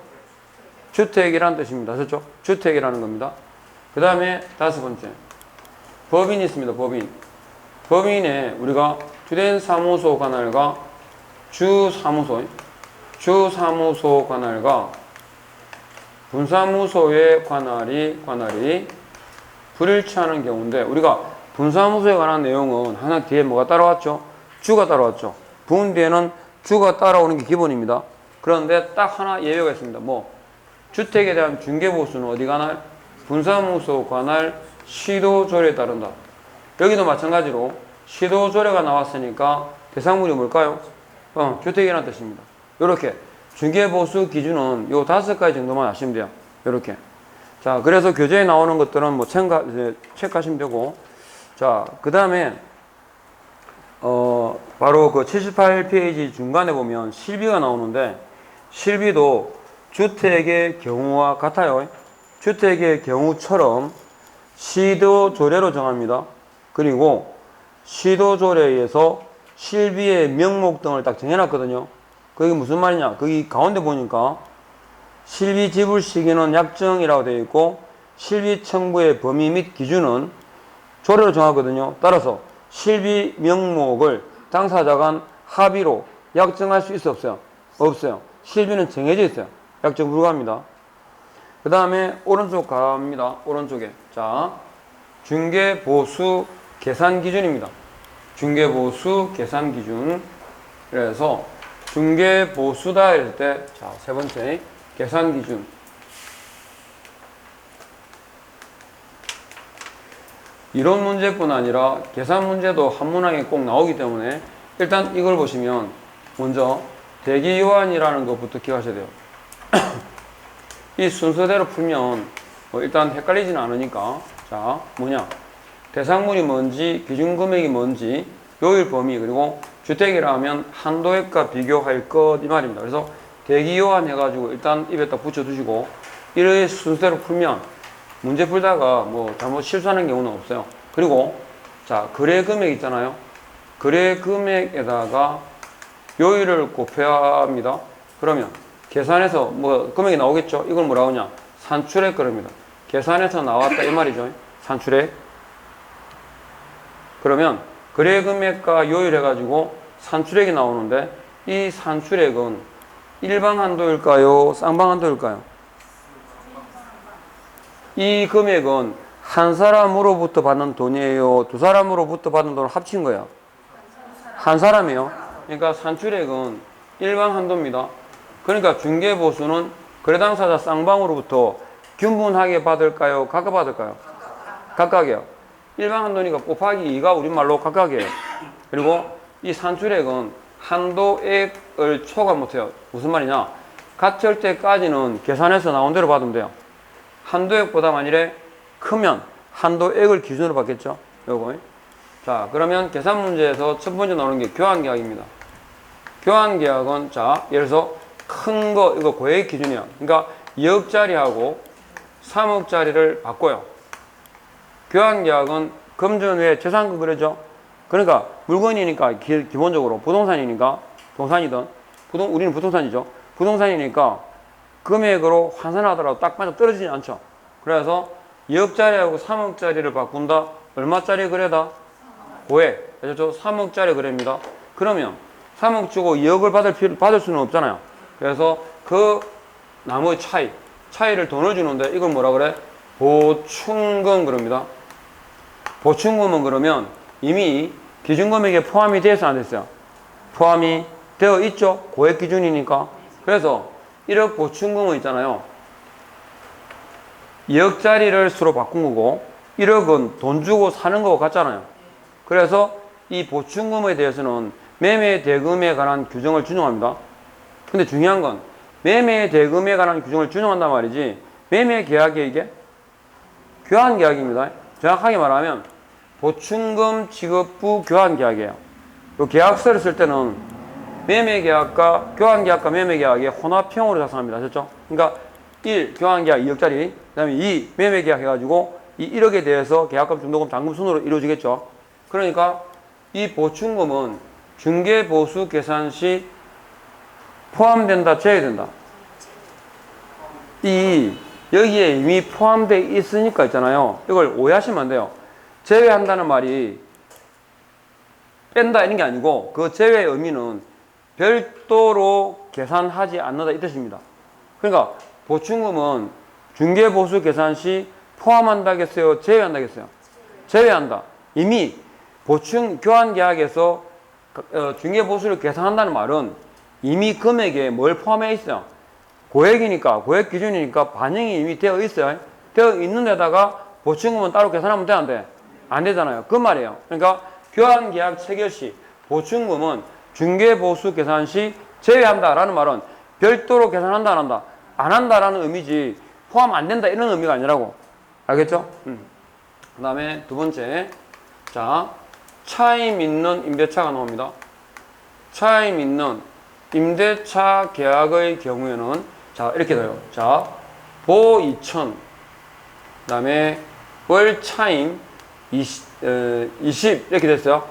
주택이라는 뜻입니다. 그렇죠? 주택이라는 겁니다. 그 다음에 다섯 번째 법인이 있습니다. 법인에 우리가 주된 사무소 관할과 주사무소 관할과 분사무소의 관할이 불일치하는 경우인데 우리가 분사무소에 관한 내용은 하나 뒤에 뭐가 따라왔죠? 주가 따라왔죠. 분 뒤에는 주가 따라오는 게 기본입니다. 그런데 딱 하나 예외가 있습니다. 뭐 주택에 대한 중개보수는 어디 관할? 분사무소 관할 시도조례에 따른다. 여기도 마찬가지로 시도조례가 나왔으니까 대상물이 뭘까요? 주택이라는 뜻입니다. 이렇게 중개보수 기준은 요 5가지 정도만 아시면 돼요. 이렇게. 자, 그래서 교재에 나오는 것들은 뭐 체크하시면 되고. 자, 그 다음에 바로 그 78페이지 중간에 보면 실비가 나오는데 실비도 주택의 경우와 같아요. 주택의 경우처럼 시도조례로 정합니다. 그리고 시도조례에서 실비의 명목 등을 딱 정해놨거든요. 그게 무슨 말이냐? 거기 가운데 보니까 실비 지불 시기는 약정이라고 되어 있고 실비 청구의 범위 및 기준은 조례로 정하거든요. 따라서 실비 명목을 당사자 간 합의로 약정할 수 있어 없어요? 없어요. 실비는 정해져 있어요. 약정 불가합니다. 그 다음에 오른쪽 갑니다. 오른쪽에. 자, 중개보수 계산 기준입니다. 중개보수 계산 기준. 그래서 중개보수다 이럴 때, 자, 세 번째 계산 기준. 이론 문제뿐 아니라 계산 문제도 한문항에 꼭 나오기 때문에 일단 이걸 보시면 먼저 대기요한이라는 것부터 기억하셔야 돼요. 이 순서대로 풀면 일단 헷갈리지는 않으니까 자 뭐냐 대상물이 뭔지 기준금액이 뭔지 요일 범위 그리고 주택이라 하면 한도액과 비교할 것 이 말입니다. 그래서 대기요한 해가지고 일단 입에 딱 붙여두시고 이런 순서대로 풀면 문제 풀다가 뭐 잘못 실수하는 경우는 없어요. 그리고 자 거래 금액 있잖아요. 거래 금액에다가 요일을 곱해야 합니다. 그러면 계산해서 뭐 금액이 나오겠죠. 이걸 뭐라고 하냐 산출액 그럽니다. 계산해서 나왔다 이 말이죠. 산출액. 그러면 거래 금액과 요일 해가지고 산출액이 나오는데 이 산출액은 일반 한도일까요? 쌍방 한도일까요? 이 금액은 한 사람으로부터 받는 돈이에요? 두 사람으로부터 받는 돈을 합친 거예요? 한 사람이요. 그러니까 산출액은 일반 한도입니다. 그러니까 중개보수는 거래 당사자 쌍방으로부터 균분하게 받을까요? 각각 받을까요? 각각이요. 일반 한도니까 곱하기 2가 우리말로 각각이에요. 그리고 이 산출액은 한도액을 초과 못해요. 무슨 말이냐? 같을 때까지는 계산해서 나온 대로 받으면 돼요. 한도액보다 만일에 크면 한도액을 기준으로 받겠죠. 요거. 자, 그러면 계산 문제에서 첫 번째 나오는 게 교환계약입니다. 교환계약은 자, 예를 들어서 큰 거 이거 고액 기준이야. 그러니까 2억짜리하고 3억짜리를 바꿔요. 교환계약은 금전 외에 재산금 그러죠. 그러니까 물건이니까 기본적으로 부동산이니까 동산이든 우리는 부동산이죠. 부동산이니까 금액으로 환산하더라도 딱 맞아 떨어지지 않죠. 그래서 2억짜리하고 3억짜리를 바꾼다. 얼마짜리 거래다? 고액. 그렇죠? 3억짜리 거래입니다. 그러면 3억 주고 2억을 받을 수는 없잖아요. 그래서 그 나머지 차이를 돈을 주는데 이걸 뭐라 그래? 보충금 그럽니다. 보충금은 그러면 이미 기준금액에 포함이 돼서 안 됐어요. 포함이 되어 있죠. 고액 기준이니까. 그래서 1억 보충금은 있잖아요. 2억짜리를 수로 바꾼 거고 1억은 돈 주고 사는 거와 같잖아요. 그래서 이 보충금에 대해서는 매매 대금에 관한 규정을 준용합니다. 근데 중요한 건 매매 대금에 관한 규정을 준용한단 말이지 매매 계약이 이게 교환 계약입니다. 정확하게 말하면 보충금 지급부 교환 계약이에요. 이 계약서를 쓸 때는 매매 계약과 교환 계약과 매매 계약의 혼합형으로 작성합니다. 아셨죠? 그러니까 1. 교환 계약 2억짜리, 그 다음에 2. 매매 계약 해가지고 이 1억에 대해서 계약금, 중도금, 잔금 순으로 이루어지겠죠. 그러니까 이 보충금은 중개보수 계산 시 포함된다, 제외된다. 여기에 이미 포함되어 있으니까 있잖아요. 이걸 오해하시면 안 돼요. 제외한다는 말이 뺀다 이런 게 아니고 그 제외의 의미는 별도로 계산하지 않는다 이 뜻입니다. 그러니까 보충금은 중개보수 계산 시 포함한다겠어요? 제외한다겠어요? 제외한다. 이미 교환 계약에서 중개보수를 계산한다는 말은 이미 금액에 뭘 포함해 있어요? 고액이니까, 고액 기준이니까 반영이 이미 되어 있어요. 되어 있는 데다가 보충금은 따로 계산하면 돼, 안 돼? 안 되잖아요. 그 말이에요. 그러니까 교환 계약 체결 시 보충금은 중개보수 계산 시 제외한다라는 말은 별도로 계산한다, 안 한다? 안 한다라는 의미지 포함 안 된다 이런 의미가 아니라고. 알겠죠? 그 다음에 두 번째. 자, 차임 있는 임대차가 나옵니다. 차임 있는 임대차 계약의 경우에는 자, 이렇게 돼요. 자, 보 2천, 그 다음에 월 차임 20 이렇게 됐어요.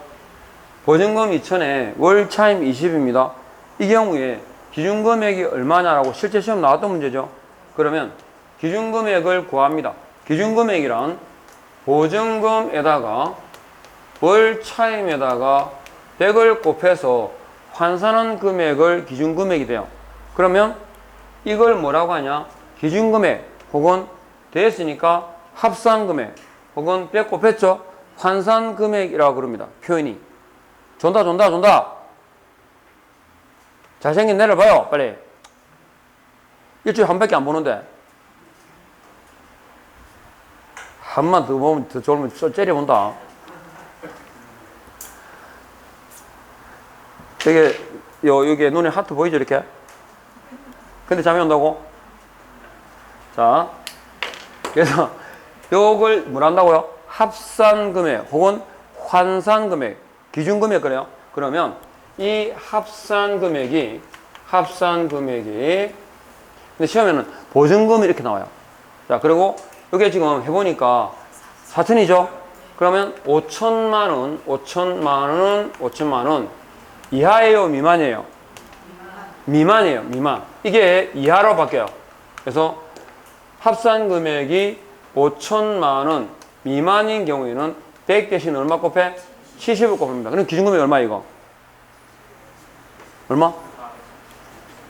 보증금 2천에 월 차임 20입니다. 이 경우에 기준금액이 얼마냐라고 실제 시험 나왔던 문제죠. 그러면 기준금액을 구합니다. 기준금액이란 보증금에다가 월 차임에다가 100을 곱해서 환산한 금액을 기준금액이 돼요. 그러면 이걸 뭐라고 하냐? 기준금액 혹은 됐으니까 합산금액 혹은 100 곱했죠? 환산금액이라고 그럽니다. 표현이. 존다. 잘생긴 애를 봐요, 빨리. 일주일에 한 번밖에 안 보는데. 한 번 더 보면 더 좋으면 째려본다. 여기 눈에 하트 보이죠, 이렇게? 근데 잠이 온다고? 자, 그래서 요걸 뭘 한다고요? 합산금액 혹은 환산금액, 기준금액 그래요. 그러면 이 합산금액이 근데 시험에는 보증금이 이렇게 나와요. 자, 그리고 이게 지금 해보니까 4천이죠? 그러면 5천만 원 이하예요, 미만이에요? 미만이에요, 미만. 이게 이하로 바뀌어요. 그래서 합산 금액이 5천만 원 미만인 경우에는 100 대신 얼마 곱해? 70을 곱합니다. 그럼 기준금액이 얼마 이거? 얼마?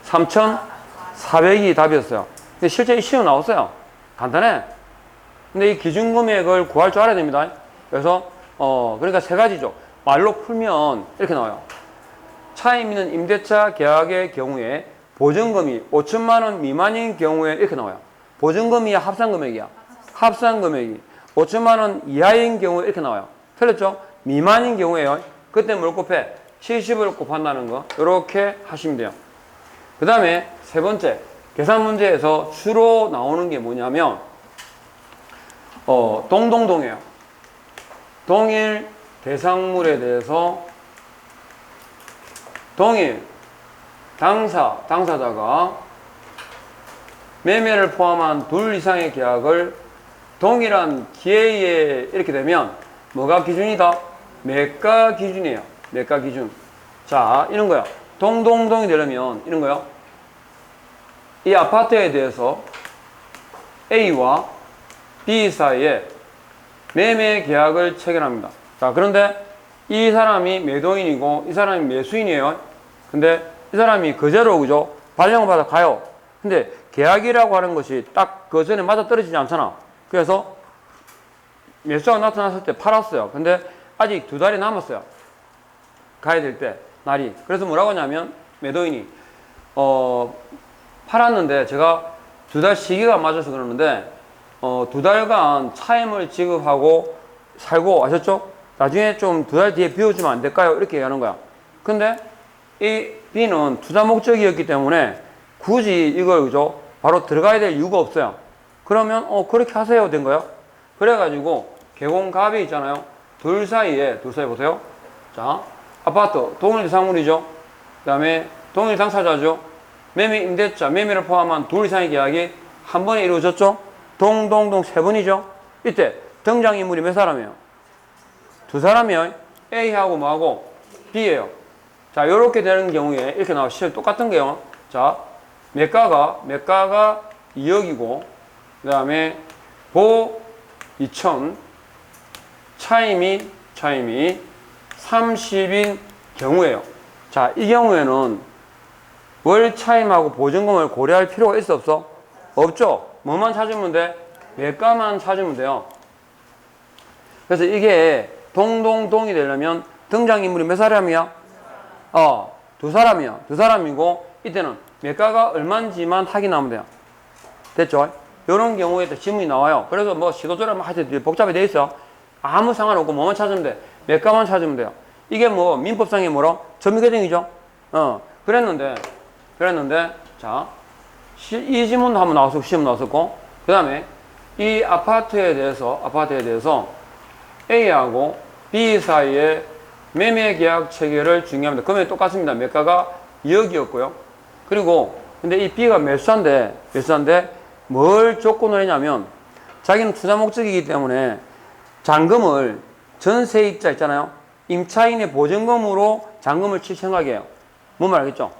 3,400이 답이었어요. 근데 실제 이 시험 나왔어요. 간단해. 근데 이 기준금액을 구할 줄 알아야 됩니다. 그래서 그러니까 세 가지죠. 말로 풀면 이렇게 나와요. 차임 있는 임대차 계약의 경우에 보증금이 5천만 원 미만인 경우에 이렇게 나와요. 보증금이야, 합산금액이야? 합산금액이 5천만 원 이하인 경우에 이렇게 나와요. 틀렸죠? 미만인 경우에요. 그때 뭘 곱해? 70을 곱한다는 거. 이렇게 하시면 돼요. 그 다음에 세 번째, 계산 문제에서 주로 나오는 게 뭐냐면 동동동이에요. 동일 대상물에 대해서 동일 당사자가 매매를 포함한 둘 이상의 계약을 동일한 기회에 이렇게 되면 뭐가 기준이다? 매가 기준이에요. 매가 기준. 자, 이런 거야. 동동동이 되려면 이런 거요. 이 아파트에 대해서 A와 B 사이에 매매 계약을 체결합니다. 자, 그런데 이 사람이 매도인이고 이 사람이 매수인이에요. 근데 이 사람이 그대로 그죠? 발령을 받아 가요. 근데 계약이라고 하는 것이 딱 그 전에 맞아 떨어지지 않잖아. 그래서 매수가 나타났을 때 팔았어요. 근데 아직 2달이 남았어요. 가야 될 때 날이. 그래서 뭐라고 하냐면 매도인이 팔았는데 제가 2달 시기가 맞아서 그러는데 2달간 차임을 지급하고 살고 아셨죠? 나중에 좀 2달 뒤에 비워주면 안 될까요? 이렇게 얘기하는 거야. 근데 이 B는 투자 목적이었기 때문에 굳이 이걸 그죠? 바로 들어가야 될 이유가 없어요. 그러면 그렇게 하세요 된 거예요. 그래가지고 개공갑이 있잖아요. 둘 사이에 보세요. 자, 아파트 동일 대상물이죠. 그 다음에 동일 당사자죠. 매매 임대차 매매를 포함한 둘 이상의 계약이 한 번에 이루어졌죠. 동동동 3번이죠. 이때 등장인물이 몇 사람이에요? 2사람이에요. A하고 뭐하고 B예요. 자, 요렇게 되는 경우에 이렇게 나와 시험 똑같은 게요. 자, 매가가 2억이고 그 다음에 보 2천 차임이 30인 경우예요. 자, 이 경우에는 월 차임하고 보증금을 고려할 필요가 있어 없어? 없죠. 뭐만 찾으면 돼? 매가만 찾으면 돼요. 그래서 이게 동동동이 되려면 등장인물이 몇 사람이야? 2사람이야. 2사람이고 이때는 매가가 얼마인지만 확인하면 돼요. 됐죠? 이런 경우에 지문이 나와요. 그래서 뭐 시도조례만 하여튼 복잡히 돼 있어. 아무 상관없고 뭐만 찾으면 돼. 매가만 찾으면 돼요. 이게 뭐 민법상의 뭐로? 점유계정이죠. 그랬는데 자, 이 지문도 한번 나왔었고 시험 나왔었고 그 다음에 이 아파트에 대해서 A하고 B 사이에 매매 계약 체결을 중요합니다. 금액이 똑같습니다. 매가가 2억이었고요. 그리고 근데 이 B가 매수한데 뭘 조건을 했냐면 자기는 투자 목적이기 때문에 잔금을 전세입자 있잖아요. 임차인의 보증금으로 잔금을 칠 생각이에요. 뭔 말 알겠죠?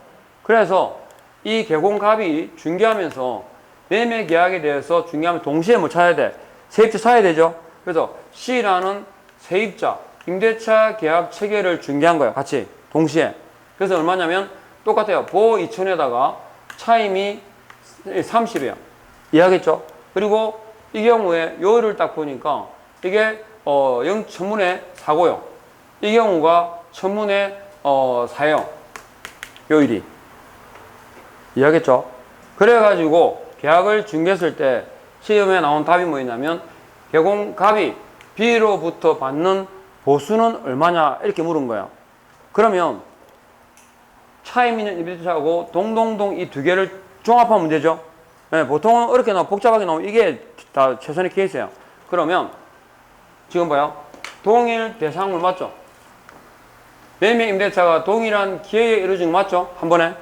그래서 이 개공갑이 중개하면서 매매 계약에 대해서 중개하면 동시에 뭐 찾아야 돼? 세입자 찾아야 되죠? 그래서 C라는 세입자, 임대차 계약 체결을 중개한 거예요. 같이 동시에. 그래서 얼마냐면 똑같아요. 보 2천에다가 차임이 30이에요. 이해하겠죠? 그리고 이 경우에 요일을 딱 보니까 이게 천문에 4고요. 이 경우가 천문에 4예요. 요일이. 이해하겠죠? 그래가지고 계약을 중개했을 때 시험에 나온 답이 뭐였냐면 개공갑이 B로부터 받는 보수는 얼마냐 이렇게 물은 거예요. 그러면 차임 있는 임대차하고 동동동 이 두 개를 종합하면 문제죠. 네, 보통은 어렵게 나오고 복잡하게 나오면 이게 다 최선의 케이스예요. 그러면 지금 봐요. 동일 대상물 맞죠? 매매 임대차가 동일한 기회에 이루어진 거 맞죠? 한 번에.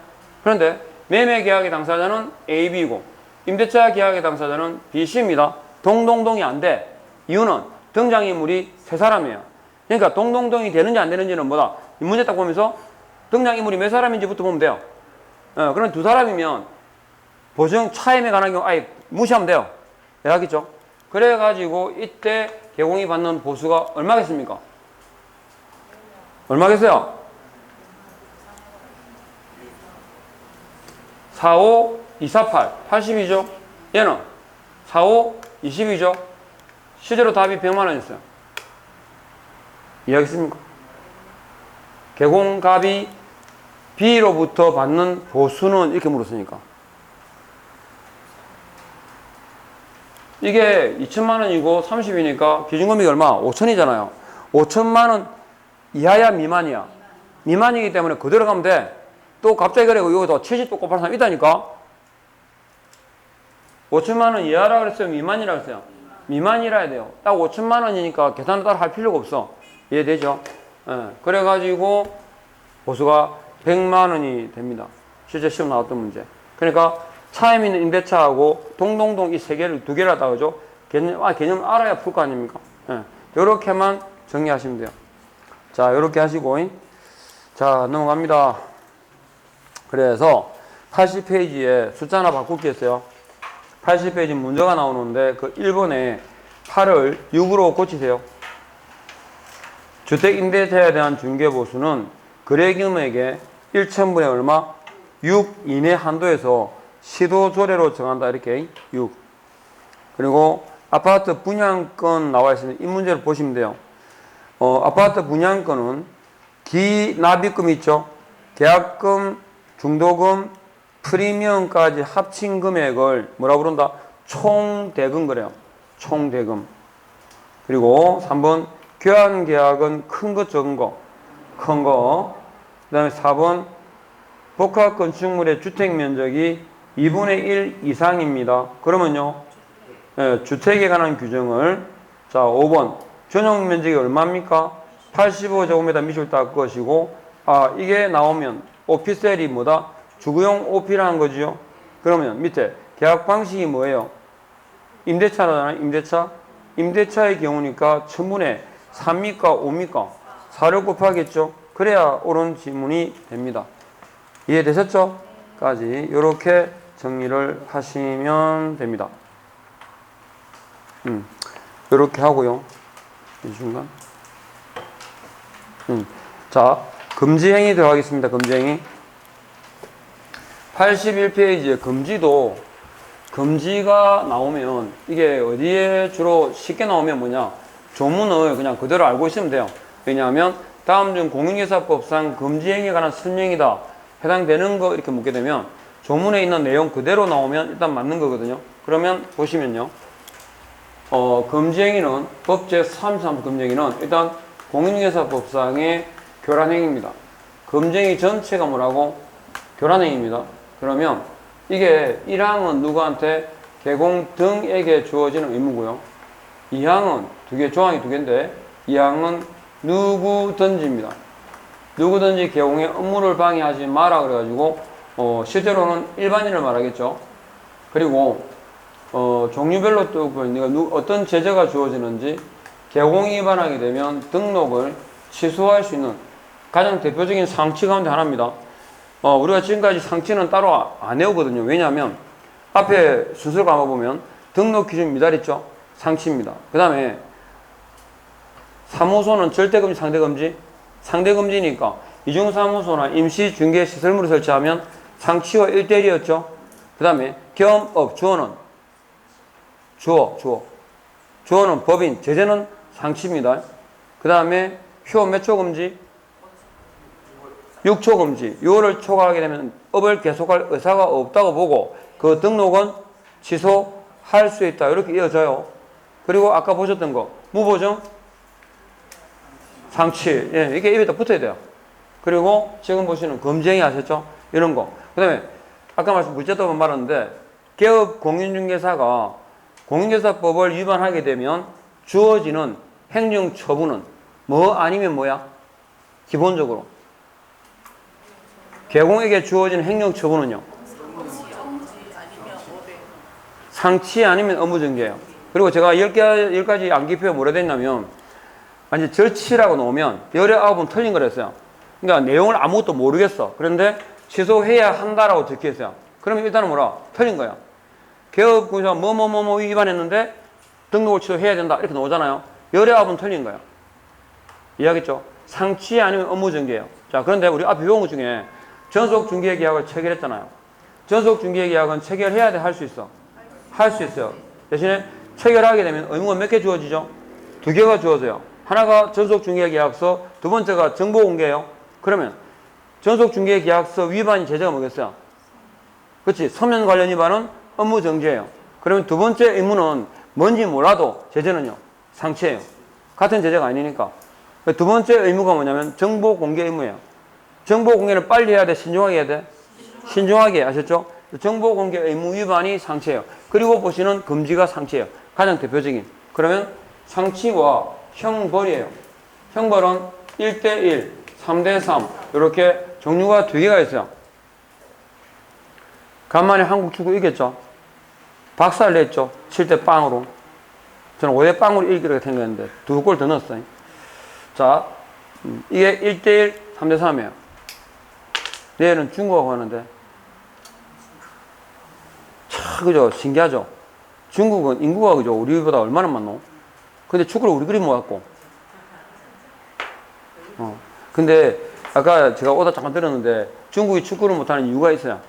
그런데 매매 계약의 당사자는 A, B고 임대차 계약의 당사자는 B, C입니다. 동동동이 안 돼. 이유는 등장인물이 3사람이에요. 그러니까 동동동이 되는지 안 되는지는 뭐다? 이 문제 딱 보면서 등장인물이 몇 사람인지부터 보면 돼요. 그럼 2사람이면 보증 차임에 관한 경우 아예 무시하면 돼요. 알겠죠? 그래가지고 이때 개공이 받는 보수가 얼마겠습니까? 얼마겠어요? 45, 248, 80이죠? 얘는 45, 20이죠? 실제로 답이 100만 원이었어요. 이해하겠습니까? 개공갑이 B로부터 받는 보수는 이렇게 물었으니까. 이게 2천만 원이고 30이니까 기준금액이 얼마? 5천이잖아요. 5천만 원 이하야 미만이야? 미만이기 때문에 그대로 가면 돼. 또 갑자기 그래 여기서 70도 곱할 사람 있다니까? 5천만 원 이하라 그랬어요? 미만이라 그랬어요? 미만이라 해야 돼요. 딱 5천만 원이니까 계산을 따로 할 필요가 없어. 이해되죠? 그래가지고 보수가 100만 원이 됩니다. 실제 시험 나왔던 문제. 그러니까 차임 있는 임대차하고 동동동 이 3개를 2개를 하다 그죠? 개념 알아야 풀 거 아닙니까? 요렇게만 정리하시면 돼요. 자, 요렇게 하시고 자, 넘어갑니다. 그래서 80페이지에 숫자 하나 바꿀 게 있어요. 80페이지 문제가 나오는데 그 1번에 8을 6으로 고치세요. 주택임대차에 대한 중개보수는 거래금액의 1,000분의 얼마? 6 이내 한도에서 시도조례로 정한다. 이렇게 6. 그리고 아파트 분양권 나와 있으니 이 문제를 보시면 돼요. 아파트 분양권은 기납입금 있죠? 계약금, 중도금, 프리미엄까지 합친 금액을 뭐라 부른다? 총대금 그래요. 총대금. 그리고 3번 교환 계약은 큰 거, 적은 거? 큰 거. 그 다음에 4번 복합 건축물의 주택 면적이 2분의 1 이상입니다. 그러면요, 주택에 관한 규정을, 자, 5번 전용 면적이 얼마입니까? 85제곱미터 미줄 닦을 것이고, 이게 나오면 오피셀이 뭐다? 주거용 오피라는 거지요. 그러면 밑에 계약 방식이 뭐예요? 임대차라잖아요. 임대차. 임대차의 경우니까 1000분의 3입니까? 5입니까? 4를 곱하겠죠. 그래야 옳은 지문이 됩니다. 이해되셨죠? 까지 이렇게 정리를 하시면 됩니다. 이렇게 하고요. 이 순간. 자, 금지행위 들어가겠습니다. 금지행위. 81페이지에 금지도, 금지가 나오면 이게 어디에 주로 쉽게 나오면 뭐냐, 조문을 그냥 그대로 알고 있으면 돼요. 왜냐하면 다음 중 공인중개사법상 금지행위에 관한 설명이다, 해당되는 거 이렇게 묻게 되면 조문에 있는 내용 그대로 나오면 일단 맞는 거거든요. 그러면 보시면요, 금지행위는 법제 33부 금지행위는 일단 공인중개사법상의 교란행위입니다. 금지행위 전체가 뭐라고? 교란행위입니다. 그러면 이게 1항은 누구한테? 개공 등에게 주어지는 의무고요. 2항은 조항이 두 개인데 2항은 누구든지입니다. 누구든지 개공의 업무를 방해하지 마라 그래가지고 실제로는 일반인을 말하겠죠. 그리고 종류별로 또 어떤 제재가 주어지는지, 개공이 위반하게 되면 등록을 취소할 수 있는 가장 대표적인 상치 가운데 하나입니다. 우리가 지금까지 상치는 따로 안 해오거든요. 왜냐하면 앞에 순서를 감아보면 등록 기준 미달했죠. 상치입니다. 그 다음에 사무소는 절대금지, 상대금지? 상대금지니까 이중사무소나 임시중개시설물을 설치하면 상치와 1대1이었죠. 그 다음에 겸업, 주어는 주어는 법인, 제재는 상치입니다. 그 다음에 효 몇 초 금지? 6초 금지. 6월을 초과하게 되면 업을 계속할 의사가 없다고 보고 그 등록은 취소할 수 있다. 이렇게 이어져요. 그리고 아까 보셨던 거 무보증, 상치, 이게 입에다 붙어야 돼요. 그리고 지금 보시는 금지행위 아셨죠? 이런 거. 그 다음에 아까 물제도법 말했는데 개업 공인중개사가 공인중개사법을 위반하게 되면 주어지는 행정처분은 뭐 아니면 뭐야? 기본적으로 개공에게 주어지는 행정처분은요, 상치 아니면 업무정지예요. 그리고 제가 10가지 암기표가 뭐라 됐냐면, 완전 절치라고 놓으면 19은 틀린 거랬어요. 그러니까 내용을 아무것도 모르겠어. 그런데 취소해야 한다라고 적혀 있어요. 그러면 일단은 뭐라? 틀린 거야. 개업공사 뭐뭐뭐뭐 위반했는데 등록을 취소해야 된다 이렇게 나오잖아요. 19은 틀린 거야. 이해하겠죠? 상치 아니면 업무정지예요. 자, 그런데 우리 앞에 배운 것 중에 전속중개계약을 체결했잖아요. 전속중개계약은 체결해야 돼, 할 수 있어? 할 수 있어요. 대신에 체결하게 되면 의무가 몇 개 주어지죠? 2개가 주어져요. 하나가 전속중개계약서, 두 번째가 정보공개예요. 그러면 전속중개계약서 위반이 제재가 뭐겠어요? 그렇지. 서면 관련 위반은 업무정지예요. 그러면 두 번째 의무는 뭔지 몰라도 제재는요, 상치예요. 같은 제재가 아니니까. 두 번째 의무가 뭐냐면 정보공개 의무예요. 정보공개를 빨리 해야 돼, 신중하게 해야 돼? 신중하게, 아셨죠? 정보공개 의무 위반이 상치예요. 그리고 보시는 금지가 상치예요. 가장 대표적인. 그러면 상치와 형벌이에요. 형벌은 1대1, 3대3 이렇게 종류가 2개가 있어요. 간만에 한국 축구 이겼죠? 박살 냈죠? 7대 빵으로. 저는 5대 빵으로 이기게 생겼는데 2골 더 넣었어요. 자, 이게 1대1, 3대3이에요. 내일은 중국하고 하는데 그죠? 신기하죠? 중국은 인구가 그죠? 우리보다 얼마나 많노? 근데 축구를 우리 그리 모았고. 근데 아까 제가 오다 잠깐 들었는데 중국이 축구를 못하는 이유가 있어요.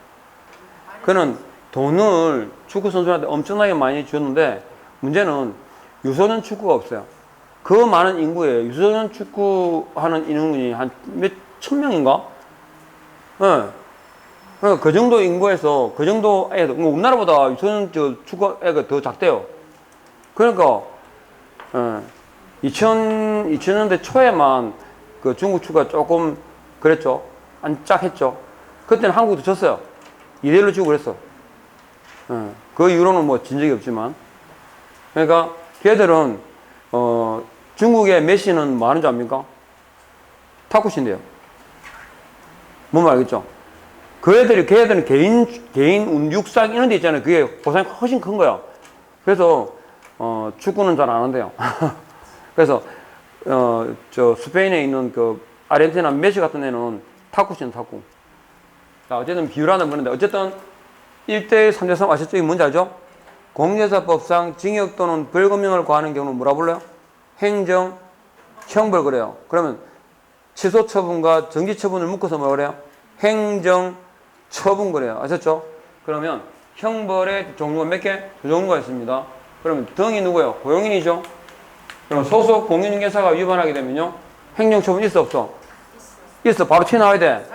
그는 돈을 축구 선수한테 엄청나게 많이 줬는데 문제는 유소년 축구가 없어요. 그 많은 인구에 유소년 축구하는 인원이 한 몇 천 명인가? 네. 그 정도 인구에서 그 정도 애들, 우리나라보다 유소년 축구 애가 더 작대요. 그러니까 2000년대 초에만 그 중국 축구가 조금 그랬죠. 안짝했죠. 그때는 한국도 졌어요. 2대1로 지고 그랬어. 그 이후로는 뭐 진 적이 없지만. 그러니까 걔들은 중국의 메시는 뭐 하는 줄 압니까? 탁구신데요. 뭔 알겠죠? 걔들은 개인 육상 이런 데 있잖아요. 그게 보상이 훨씬 큰 거야. 그래서 축구는 잘 안 한대요. 그래서 스페인에 있는 그 아르헨티나 메시 같은 애는 탁구신 탁구. 자, 어쨌든 비유라는 건데 어쨌든 1대1 3대3 아셨죠? 이게 뭔지 알죠? 공제사법상 징역 또는 벌금형을 과하는 경우는 뭐라 불러요? 행정, 형벌 그래요. 그러면 취소 처분과 정지 처분을 묶어서 뭐라 그래요? 행정, 처분 그래요. 아셨죠? 그러면 형벌의 종류가 몇 개? 두 종류가 있습니다. 그러면 등이 누구예요? 고용인이죠. 그럼 소속 공인중개사가 위반하게 되면요, 행정처분 있어 없어? 있어. 바로 튀어나와야 돼.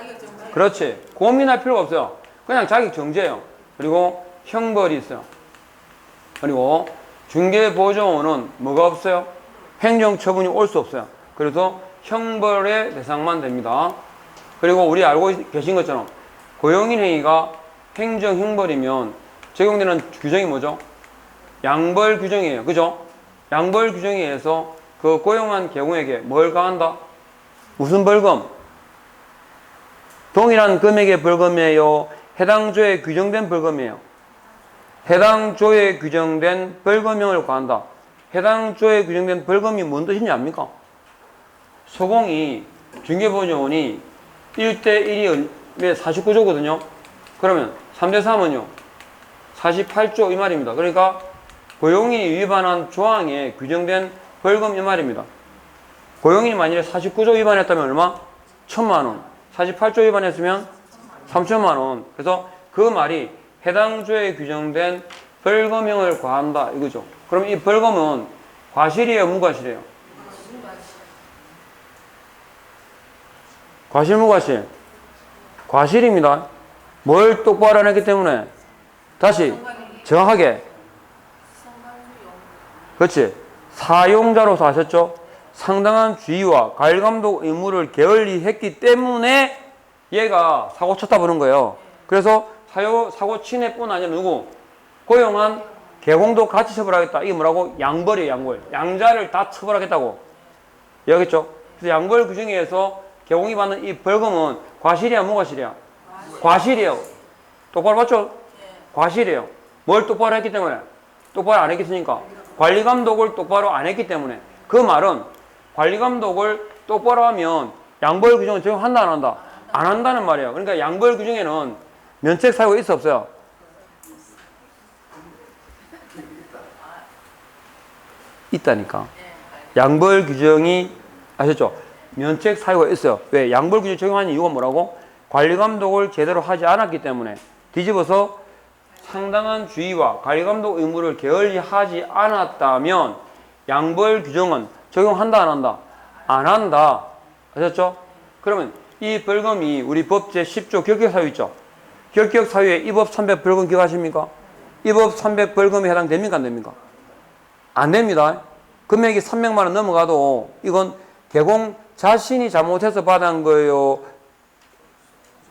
그렇지. 고민할 필요가 없어요. 그냥 자격 정지예요. 그리고 형벌이 있어요. 그리고 중개보조원은 뭐가 없어요? 행정처분이 올 수 없어요. 그래서 형벌의 대상만 됩니다. 그리고 우리 알고 계신 것처럼 고용인 행위가 행정 형벌이면 적용되는 규정이 뭐죠? 양벌 규정이에요. 그죠? 양벌 규정에 의해서 그 고용한 개공에게 뭘 가한다? 무슨 벌금? 동일한 금액의 벌금이에요? 해당 조에 규정된 벌금이에요? 해당 조에 규정된 벌금형을 가한다. 해당 조에 규정된 벌금이 뭔 뜻인지 압니까? 소공이 중개보조원이 1대1이 49조거든요. 그러면 3대3은요 48조 이 말입니다. 그러니까 고용인이 위반한 조항에 규정된 벌금 이 말입니다. 고용인이 만일에 49조 위반했다면 얼마? 1,000만 원. 48조 위반했으면 3천만 원. 그래서 그 말이 해당 조에 규정된 벌금형을 과한다 이거죠. 그럼 이 벌금은 과실이에요, 무과실이에요? 과실, 무과실? 과실입니다. 뭘 똑바로 안 했기 때문에. 다시 정확하게. 그렇지. 사용자로서 하셨죠? 상당한 주의와 관리감독 의무를 게을리 했기 때문에 얘가 사고 쳤다 보는 거예요. 그래서 사고 친해뿐 아니라 누구? 고용한 개공도 같이 처벌하겠다. 이게 뭐라고? 양벌이에요, 양벌. 양자를 다 처벌하겠다고. 이해하겠죠? 그래서 양벌 규정에 의해서 개공이 받는 이 벌금은 과실이야, 무과실이야? 과실이에요. 똑바로 봤죠? 과실이에요. 뭘 똑바로 했기 때문에? 똑바로 안 했겠으니까. 관리감독을 똑바로 안 했기 때문에. 그 말은 관리감독을 똑바로 하면 양벌 규정을 적용한다, 안 한다? 안 한다는 말이에요. 그러니까 양벌 규정에는 면책 사유가 있어, 없어요? 있다니까. 양벌 규정이 아셨죠? 면책 사유가 있어요. 왜? 양벌 규정 적용하는 이유가 뭐라고? 관리감독을 제대로 하지 않았기 때문에. 뒤집어서 상당한 주의와 관리감독 의무를 게을리 하지 않았다면 양벌 규정은 적용한다, 안 한다? 안 한다. 아셨죠? 그러면 이 벌금이 우리 법 제10조 결격사유 있죠? 결격사유에 이 법 300 벌금 기억하십니까? 이 법 300 벌금에 해당됩니까, 안 됩니까? 안 됩니다. 금액이 300만 원 넘어가도 이건 개공 자신이 잘못해서 받은 거예요?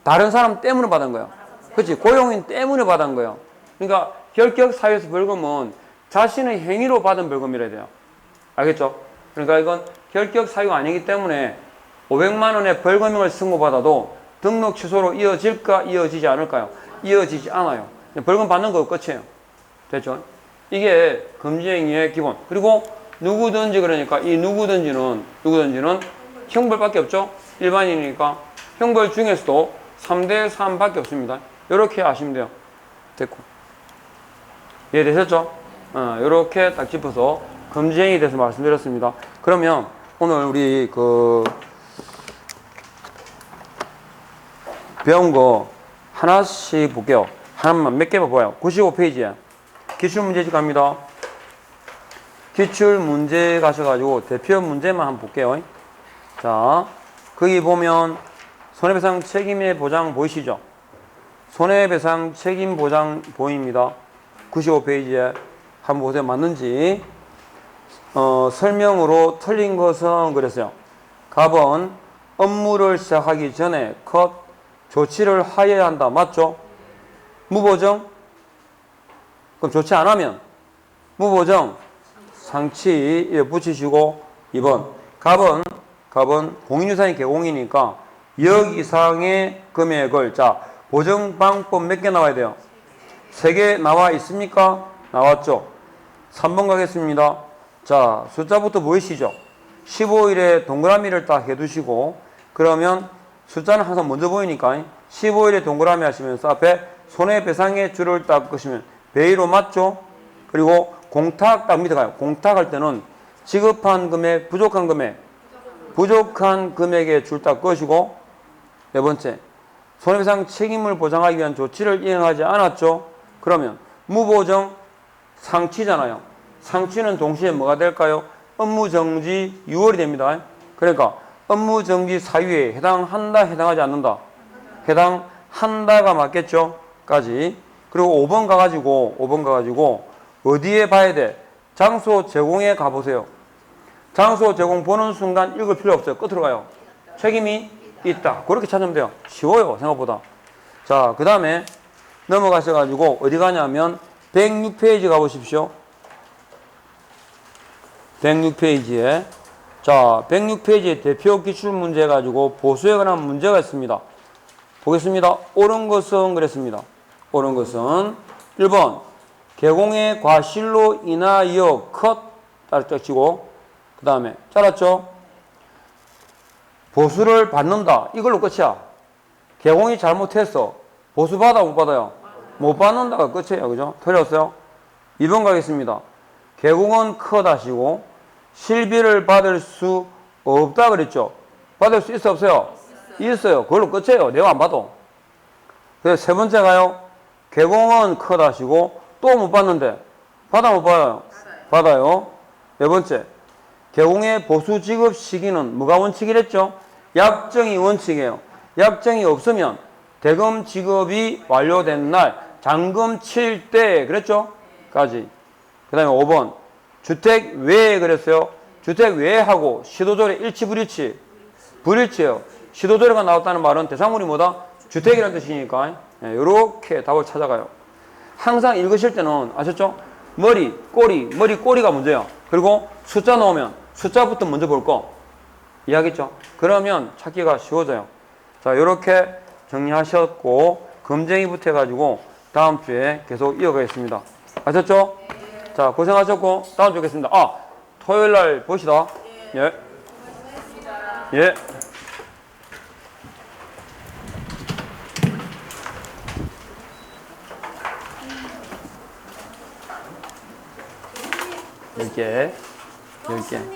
다른 사람 때문에 받은 거예요? 그렇지. 고용인 때문에 받은 거예요. 그러니까 결격사유에서 벌금은 자신의 행위로 받은 벌금이라 해야 돼요. 알겠죠? 그러니까 이건 결격사유가 아니기 때문에 500만 원의 벌금형을 선고받아도 등록 취소로 이어질까, 이어지지 않을까요? 이어지지 않아요. 벌금 받는 거 끝이에요. 됐죠? 이게 금지행위의 기본. 그리고 누구든지 그러니까 이 누구든지는 형벌밖에 없죠? 일반인이니까 형벌 중에서도 3대3밖에 없습니다. 이렇게 아시면 돼요. 됐고. 이해되셨죠? 이렇게 딱 짚어서 금지행위에 대해서 말씀드렸습니다. 그러면 오늘 우리 배운 거 하나씩 볼게요. 하나만 몇 개만 봐요. 95페이지에 기출문제집 갑니다. 기출문제 가셔가지고 대표 문제만 한번 볼게요. 자, 거기 보면 손해배상 책임의 보장 보이시죠? 손해배상 책임 보장 보입니다. 95페이지에 한번 보세요. 맞는지. 설명으로 틀린 것은 그랬어요. 갑은 업무를 시작하기 전에 컷 조치를 하여야 한다. 맞죠? 무보정? 그럼 조치 안 하면 무보정 상치 붙이시고 2번 갑은 공인유산이 개공이니까 역 이상의 금액을 자 보정 방법 몇 개 나와야 돼요? 3개 나와 있습니까? 나왔죠? 3번 가겠습니다. 자, 숫자부터 보이시죠? 15일에 동그라미를 딱 해두시고 그러면 숫자는 항상 먼저 보이니까 15일에 동그라미 하시면서 앞에 손해배상의 줄을 딱 끄시면 베이로 맞죠? 그리고 공탁 딱 밑에 가요. 공탁할 때는 지급한 금액, 부족한 금액의 줄 딱 끄시고 네 번째, 손해배상 책임을 보장하기 위한 조치를 이행하지 않았죠? 그러면 무보정 상치잖아요. 상치는 동시에 뭐가 될까요? 업무정지 6월이 됩니다. 그러니까 업무정지 사유에 해당한다, 해당하지 않는다? 해당한다가 맞겠죠? 까지. 그리고 5번 가가지고 어디에 봐야 돼? 장소 제공에 가보세요. 장소 제공 보는 순간 읽을 필요 없어요. 끝으로 가요. 책임이 있다. 그렇게 찾으면 돼요. 쉬워요, 생각보다. 자, 그 다음에 넘어가셔가지고 어디 가냐면 106페이지 가보십시오. 106페이지에 자, 106페이지에 대표 기출 문제 가지고 보수에 관한 문제가 있습니다. 보겠습니다. 옳은 것은 그랬습니다. 옳은 것은 1번 개공의 과실로 인하여 컷 따로 치고 그 다음에 잘랐죠? 보수를 받는다. 이걸로 끝이야. 개공이 잘못했어. 보수 받아 못 받아요? 못 받는다가 끝이에요. 그죠? 틀렸어요? 2번 가겠습니다. 개공은 컷 하시고 실비를 받을 수 없다 그랬죠? 받을 수 있어 없어요? 있어요. 그걸로 끝이에요. 내가 안 봐도. 그래서 세 번째 가요. 개공은 컷 하시고 또 못 받는데 받아 못 받아요? 받아요. 네 번째 개공의 보수 지급 시기는 뭐가 원칙이랬죠? 약정이 원칙이에요. 약정이 없으면 대금 지급이 완료된 날 잔금 칠 때 그랬죠? 까지. 그 다음에 5번 주택 외에 그랬어요. 주택 외하고 시도조례 일치 불일치? 불일치예요. 시도조례가 나왔다는 말은 대상물이 뭐다? 주택이라는 뜻이니까 이렇게 답을 찾아가요. 항상 읽으실 때는 아셨죠? 머리, 꼬리가 문제야. 그리고 숫자 나오면 숫자부터 먼저 볼 거. 이해하겠죠? 그러면 찾기가 쉬워져요. 자, 이렇게 정리하셨고 금쟁이부터 해가지고 다음 주에 계속 이어가겠습니다. 아셨죠? 자, 고생하셨고 다음 주에 뵙겠습니다. 아, 토요일 날 보시다. 예. 예. 이렇게 10개.